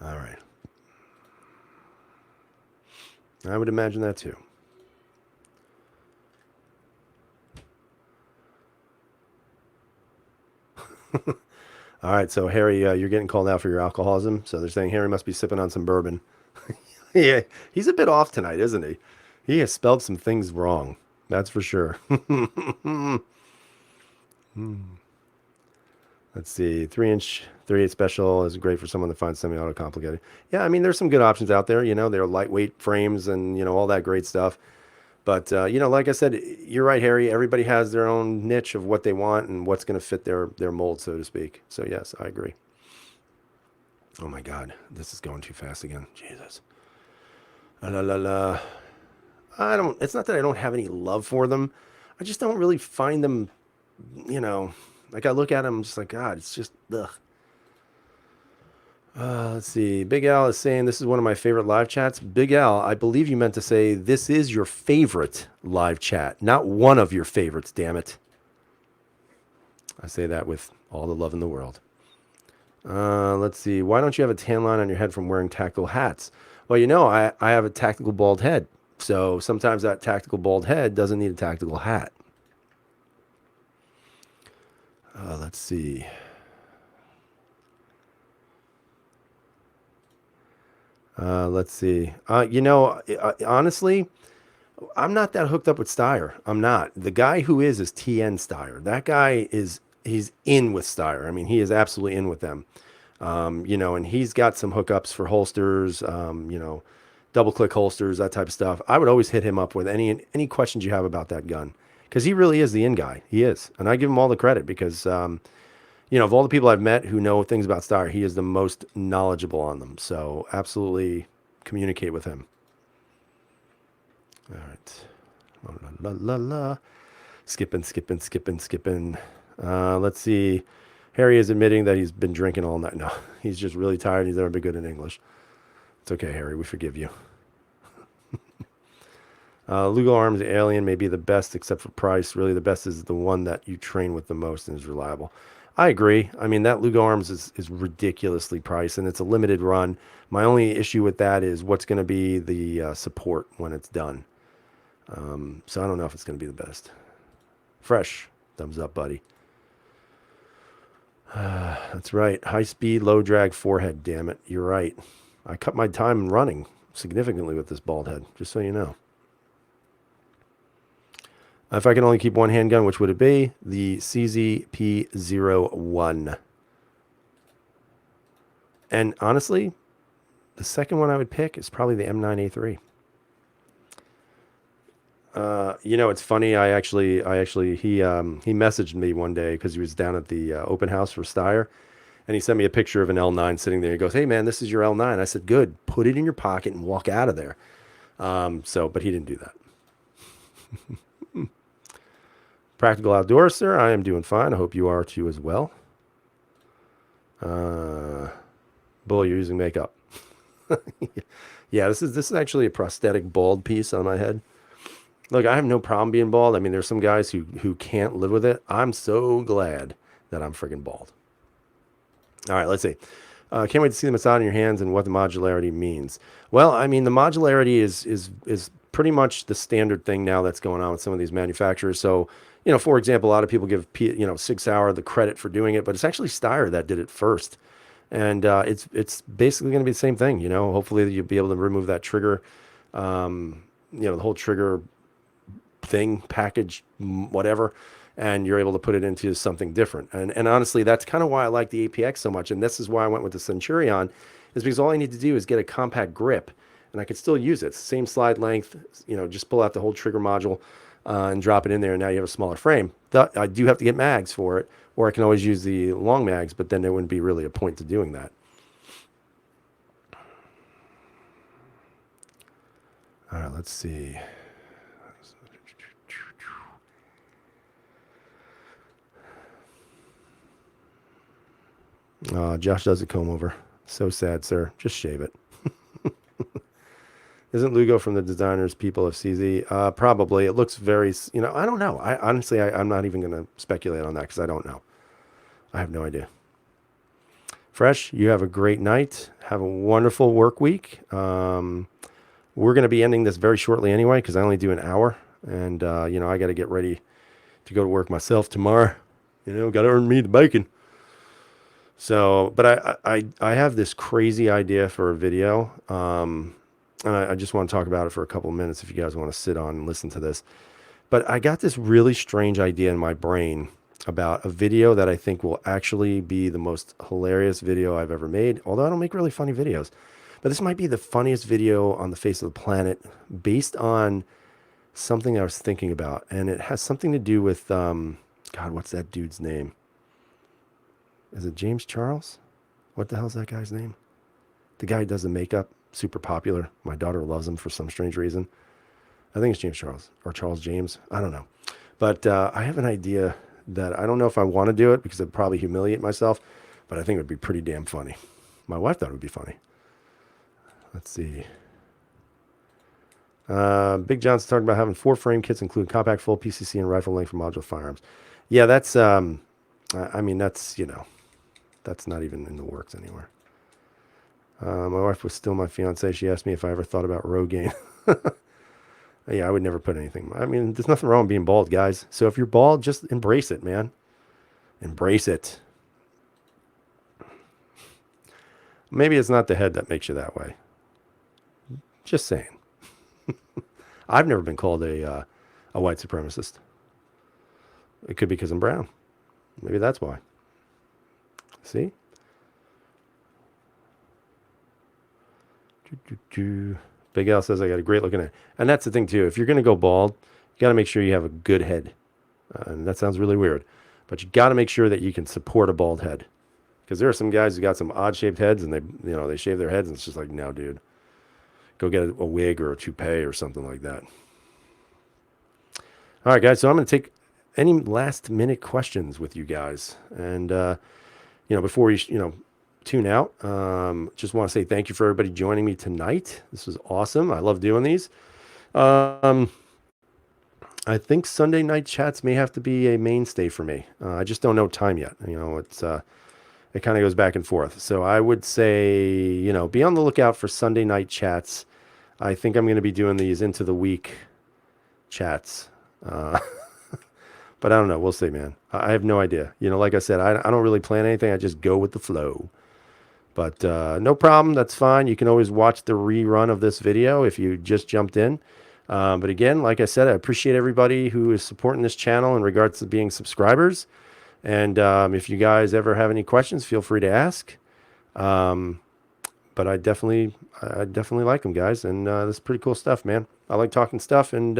All right, I would imagine that too. All right, so Harry, you're getting called out for your alcoholism. So they're saying Harry must be sipping on some bourbon. Yeah, he's a bit off tonight, isn't he? He has spelled some things wrong. That's for sure. Let's see. 3-inch 38 special is great for someone that finds semi-auto complicated. Yeah, there's some good options out there. They're lightweight frames and, all that great stuff. But, like I said, you're right, Harry. Everybody has their own niche of what they want and what's going to fit their mold, so to speak. So, yes, I agree. Oh, my God. This is going too fast again. Jesus. La, la, la. It's not that I don't have any love for them. I just don't really find them, like I look at them, I'm just like, God, it's just, ugh. Let's see. Big Al is saying this is one of my favorite live chats. Big Al, I believe you meant to say this is your favorite live chat, not one of your favorites, damn it. I say that with all the love in the world. Let's see. Why don't you have a tan line on your head from wearing tactical hats? Well, I have a tactical bald head. So sometimes that tactical bald head doesn't need a tactical hat. Let's see. Honestly, I'm not that hooked up with Steyr. I'm not. The guy who is TN Steyr. That guy he's in with Steyr. He is absolutely in with them. And he's got some hookups for holsters, double click holsters, that type of stuff. I would always hit him up with any questions you have about that gun, because he really is the in guy. He is. And I give him all the credit because, of all the people I've met who know things about Steyr, he is the most knowledgeable on them. So absolutely communicate with him. All right. La, la, la, la. Skipping. Let's see. Harry is admitting that he's been drinking all night. No, he's just really tired. He's never been good in English. It's okay, Harry. We forgive you. Lugo Arms Alien may be the best except for price. Really, the best is the one that you train with the most and is reliable. I agree. I mean, that Lugo Arms is ridiculously priced, and it's a limited run. My only issue with that is what's going to be the support when it's done. So I don't know if it's going to be the best. Fresh. Thumbs up, buddy. That's right. High speed, low drag forehead. Damn it. You're right. I cut my time running significantly with this bald head, just so you know. If I can only keep one handgun, which would it be? The CZP-01. And honestly, the second one I would pick is probably the M9A3. It's funny. He messaged me one day because he was down at the open house for Steyr, and he sent me a picture of an L9 sitting there. He goes, "Hey man, this is your L9." I said, "Good. Put it in your pocket and walk out of there." But he didn't do that. Practical Outdoors, sir. I am doing fine. I hope you are too as well. Bull, you're using makeup. Yeah, this is actually a prosthetic bald piece on my head. Look, I have no problem being bald. I mean, there's some guys who can't live with it. I'm so glad that I'm freaking bald. All right, let's see. Can't wait to see the massage in your hands and what the modularity means. Well, I mean, the modularity is pretty much the standard thing now that's going on with some of these manufacturers. So, for example, a lot of people give Sig Sauer the credit for doing it, but it's actually Steyr that did it first, and it's basically going to be the same thing. Hopefully you'll be able to remove that trigger, the whole trigger thing, package, whatever, and you're able to put it into something different. And honestly, that's kind of why I like the APX so much. And this is why I went with the Centurion, is because all I need to do is get a compact grip and I could still use it. Same slide length, just pull out the whole trigger module and drop it in there. And now you have a smaller frame. I do have to get mags for it, or I can always use the long mags, but then there wouldn't be really a point to doing that. All right, let's see. Josh does a comb over. So sad, sir. Just shave it. Isn't Lugo from the designers people of CZ? Probably. It looks very, I don't know. I'm not even going to speculate on that because I don't know. I have no idea. Fresh, you have a great night. Have a wonderful work week. We're going to be ending this very shortly anyway because I only do an hour. And, I got to get ready to go to work myself tomorrow. Got to earn me the bacon. So, but I have this crazy idea for a video, and I just want to talk about it for a couple of minutes if you guys want to sit on and listen to this. But I got this really strange idea in my brain about a video that I think will actually be the most hilarious video I've ever made, although I don't make really funny videos. But this might be the funniest video on the face of the planet based on something I was thinking about, and it has something to do with, God, what's that dude's name? Is it James Charles? What the hell's that guy's name? The guy who does the makeup, super popular. My daughter loves him for some strange reason. I think it's James Charles or Charles James. I don't know. But I have an idea that I don't know if I want to do it because it'd probably humiliate myself, but I think it would be pretty damn funny. My wife thought it would be funny. Let's see. Big John's talking about having 4 frame kits, including compact, full PCC, and rifle length for modular firearms. Yeah, that's, that's not even in the works anywhere. My wife was still my fiance. She asked me if I ever thought about Rogaine. Yeah, I would never put anything. I mean, there's nothing wrong with being bald, guys. So if you're bald, just embrace it, man. Embrace it. Maybe it's not the head that makes you that way. Just saying. I've never been called a white supremacist. It could be because I'm brown. Maybe that's why. See? Big Al says I got a great looking head. And that's the thing too. If you're going to go bald, you got to make sure you have a good head. And that sounds really weird. But you got to make sure that you can support a bald head. Because there are some guys who got some odd shaped heads and they shave their heads and it's just like, no, dude. Go get a wig or a toupee or something like that. All right, guys. So I'm going to take any last minute questions with you guys. And, before you, tune out, just want to say thank you for everybody joining me tonight. This was awesome. I love doing these. Um, I think Sunday night chats may have to be a mainstay for me. I just don't know time yet. It kind of goes back and forth. So I would say, be on the lookout for Sunday night chats. I think I'm going to be doing these into the week chats. Uh, but I don't know. We'll see, man. I have no idea. Like I said, I don't really plan anything. I just go with the flow. But no problem. That's fine. You can always watch the rerun of this video if you just jumped in. But again, like I said, I appreciate everybody who is supporting this channel in regards to being subscribers. And if you guys ever have any questions, feel free to ask. But I definitely like them, guys. And this is pretty cool stuff, man. I like talking stuff, and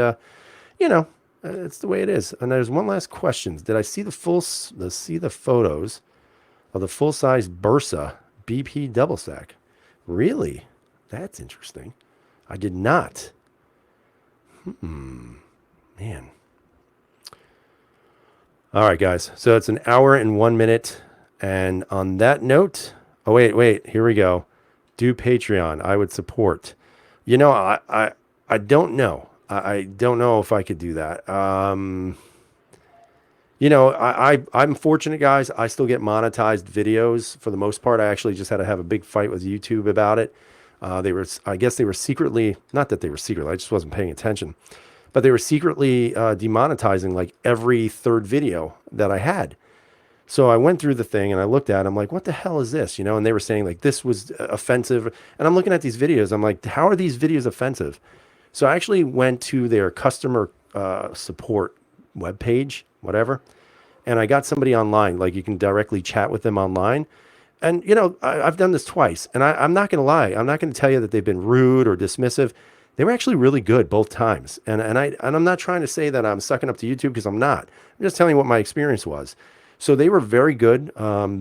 it's the way it is. And there's one last question: did I see the photos of the full size Bursa BP double stack? Really? That's interesting. I did not. Man. All right, guys. So it's an hour and 1 minute. And on that note, oh, wait, here we go. Do Patreon. I would support. I don't know. I don't know if I could do that. I'm fortunate, guys. I still get monetized videos for the most part. I actually just had to have a big fight with YouTube about it. I guess they were secretly, not that they were secretly, I just wasn't paying attention, but they were secretly demonetizing like every third video that I had. So I went through the thing and I looked at it. I'm like, what the hell is this? And they were saying like this was offensive. And I'm looking at these videos. I'm like, how are these videos offensive? So I actually went to their customer support webpage, whatever. And I got somebody online, like you can directly chat with them online. And, I've done this twice. And I'm not going to lie. I'm not going to tell you that they've been rude or dismissive. They were actually really good both times. And I'm not trying to say that I'm sucking up to YouTube, because I'm not. I'm just telling you what my experience was. So they were very good.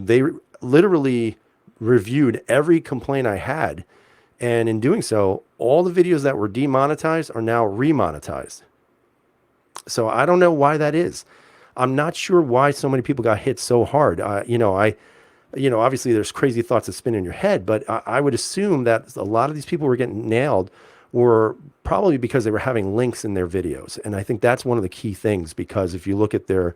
They literally reviewed every complaint I had. And in doing so, all the videos that were demonetized are now remonetized. So I don't know why that is. I'm not sure why so many people got hit so hard. Obviously there's crazy thoughts that spin in your head, but I would assume that a lot of these people were getting nailed were probably because they were having links in their videos. And I think that's one of the key things, because if you look at their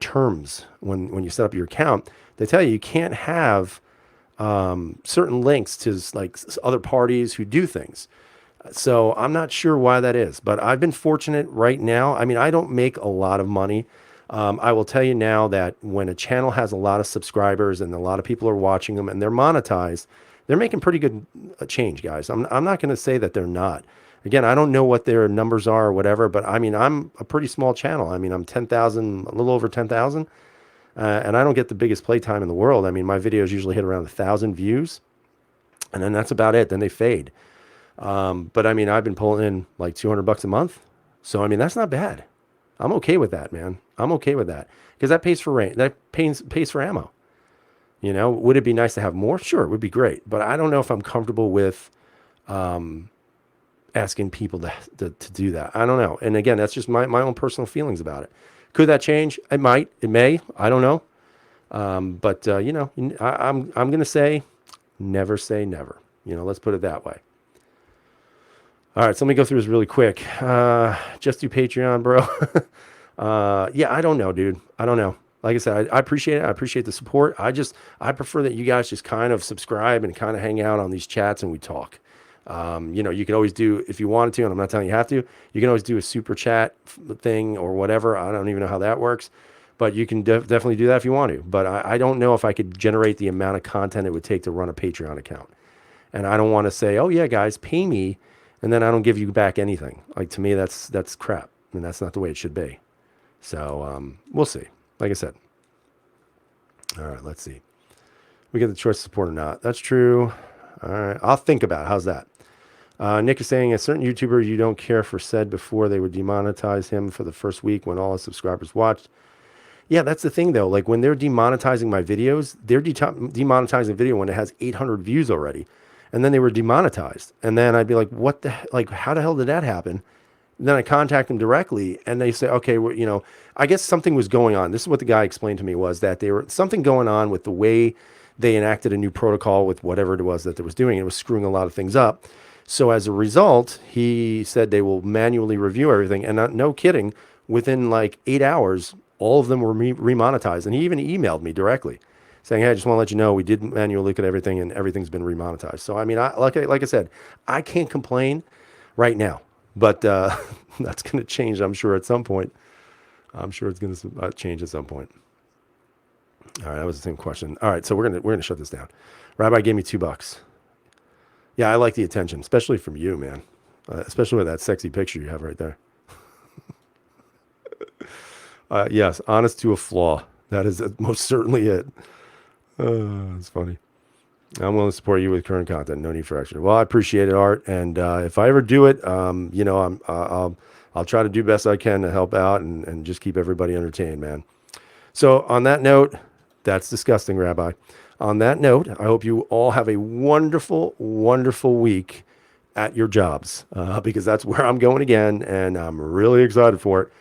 terms when you set up your account, they tell you can't have certain links to like other parties who do things. So I'm not sure why that is, but I've been fortunate right now. I mean, I don't make a lot of money. I will tell you now that when a channel has a lot of subscribers and a lot of people are watching them and they're monetized, they're making pretty good change, guys. I'm not going to say that they're not. Again, I don't know what their numbers are or whatever, but I mean, I'm a pretty small channel. I mean, I'm 10,000, a little over 10,000. And I don't get the biggest playtime in the world. I mean, my videos usually hit around 1,000 views, and then that's about it. Then they fade. But I mean, I've been pulling in like $200 a month. So, I mean, that's not bad. I'm okay with that, man. I'm okay with that, because that pays for rent. That pays for ammo. Would it be nice to have more? Sure, it would be great. But I don't know if I'm comfortable with asking people to do that. I don't know. And again, that's just my own personal feelings about it. Could that change? It might. It may. I don't know. I'm going to say never. Let's put it that way. All right, so let me go through this really quick. Just do Patreon, bro. Yeah, I don't know, dude. I don't know. Like I said, I appreciate it. I appreciate the support. I prefer that you guys just kind of subscribe and kind of hang out on these chats and we talk. You can always do, if you wanted to, and I'm not telling you have to, you can always do a super chat thing or whatever. I don't even know how that works, but you can definitely do that if you want to. But I don't know if I could generate the amount of content it would take to run a Patreon account. And I don't want to say, oh yeah, guys, pay me, and then I don't give you back anything. Like, to me, that's crap. And that's not the way it should be. So we'll see. Like I said. All right, let's see. We get the choice to support or not. That's true. All right, I'll think about it. How's that? Nick is saying a certain YouTuber you don't care for said before they would demonetize him for the first week when all his subscribers watched. Yeah, that's the thing though. Like, when they're demonetizing my videos, they're demonetizing a video when it has 800 views already. And then they were demonetized. And then I'd be like, how the hell did that happen? And then I contact them directly and they say, okay, well, I guess something was going on. This is what the guy explained to me, was that they were something going on with the way they enacted a new protocol with whatever it was that they was doing. It was screwing a lot of things up. So as a result, he said they will manually review everything. And no kidding, within like 8 hours, all of them were remonetized. And he even emailed me directly saying, hey, I just want to let you know we did manually look at everything and everything's been remonetized. So, I mean, like I said, I can't complain right now, but that's going to change, I'm sure, at some point. I'm sure it's going to change at some point. All right, that was the same question. All right, so we're gonna shut this down. Rabbi gave me $2. Yeah, I like the attention, especially from you, man. Especially with that sexy picture you have right there. Yes, honest to a flaw. That is most certainly it. It's funny. I'm willing to support you with current content. No need for extra. Well, I appreciate it, Art. And if I ever do it, I'll try to do best I can to help out and just keep everybody entertained, man. So on that note, that's disgusting, Rabbi. On that note, I hope you all have a wonderful, wonderful week at your jobs because that's where I'm going again, and I'm really excited for it.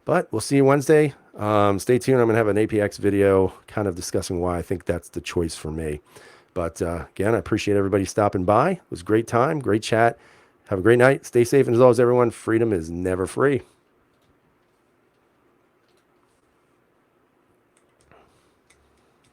But we'll see you Wednesday. Stay tuned. I'm going to have an APX video kind of discussing why I think that's the choice for me. But again, I appreciate everybody stopping by. It was a great time, great chat. Have a great night. Stay safe. And as always, everyone, freedom is never free.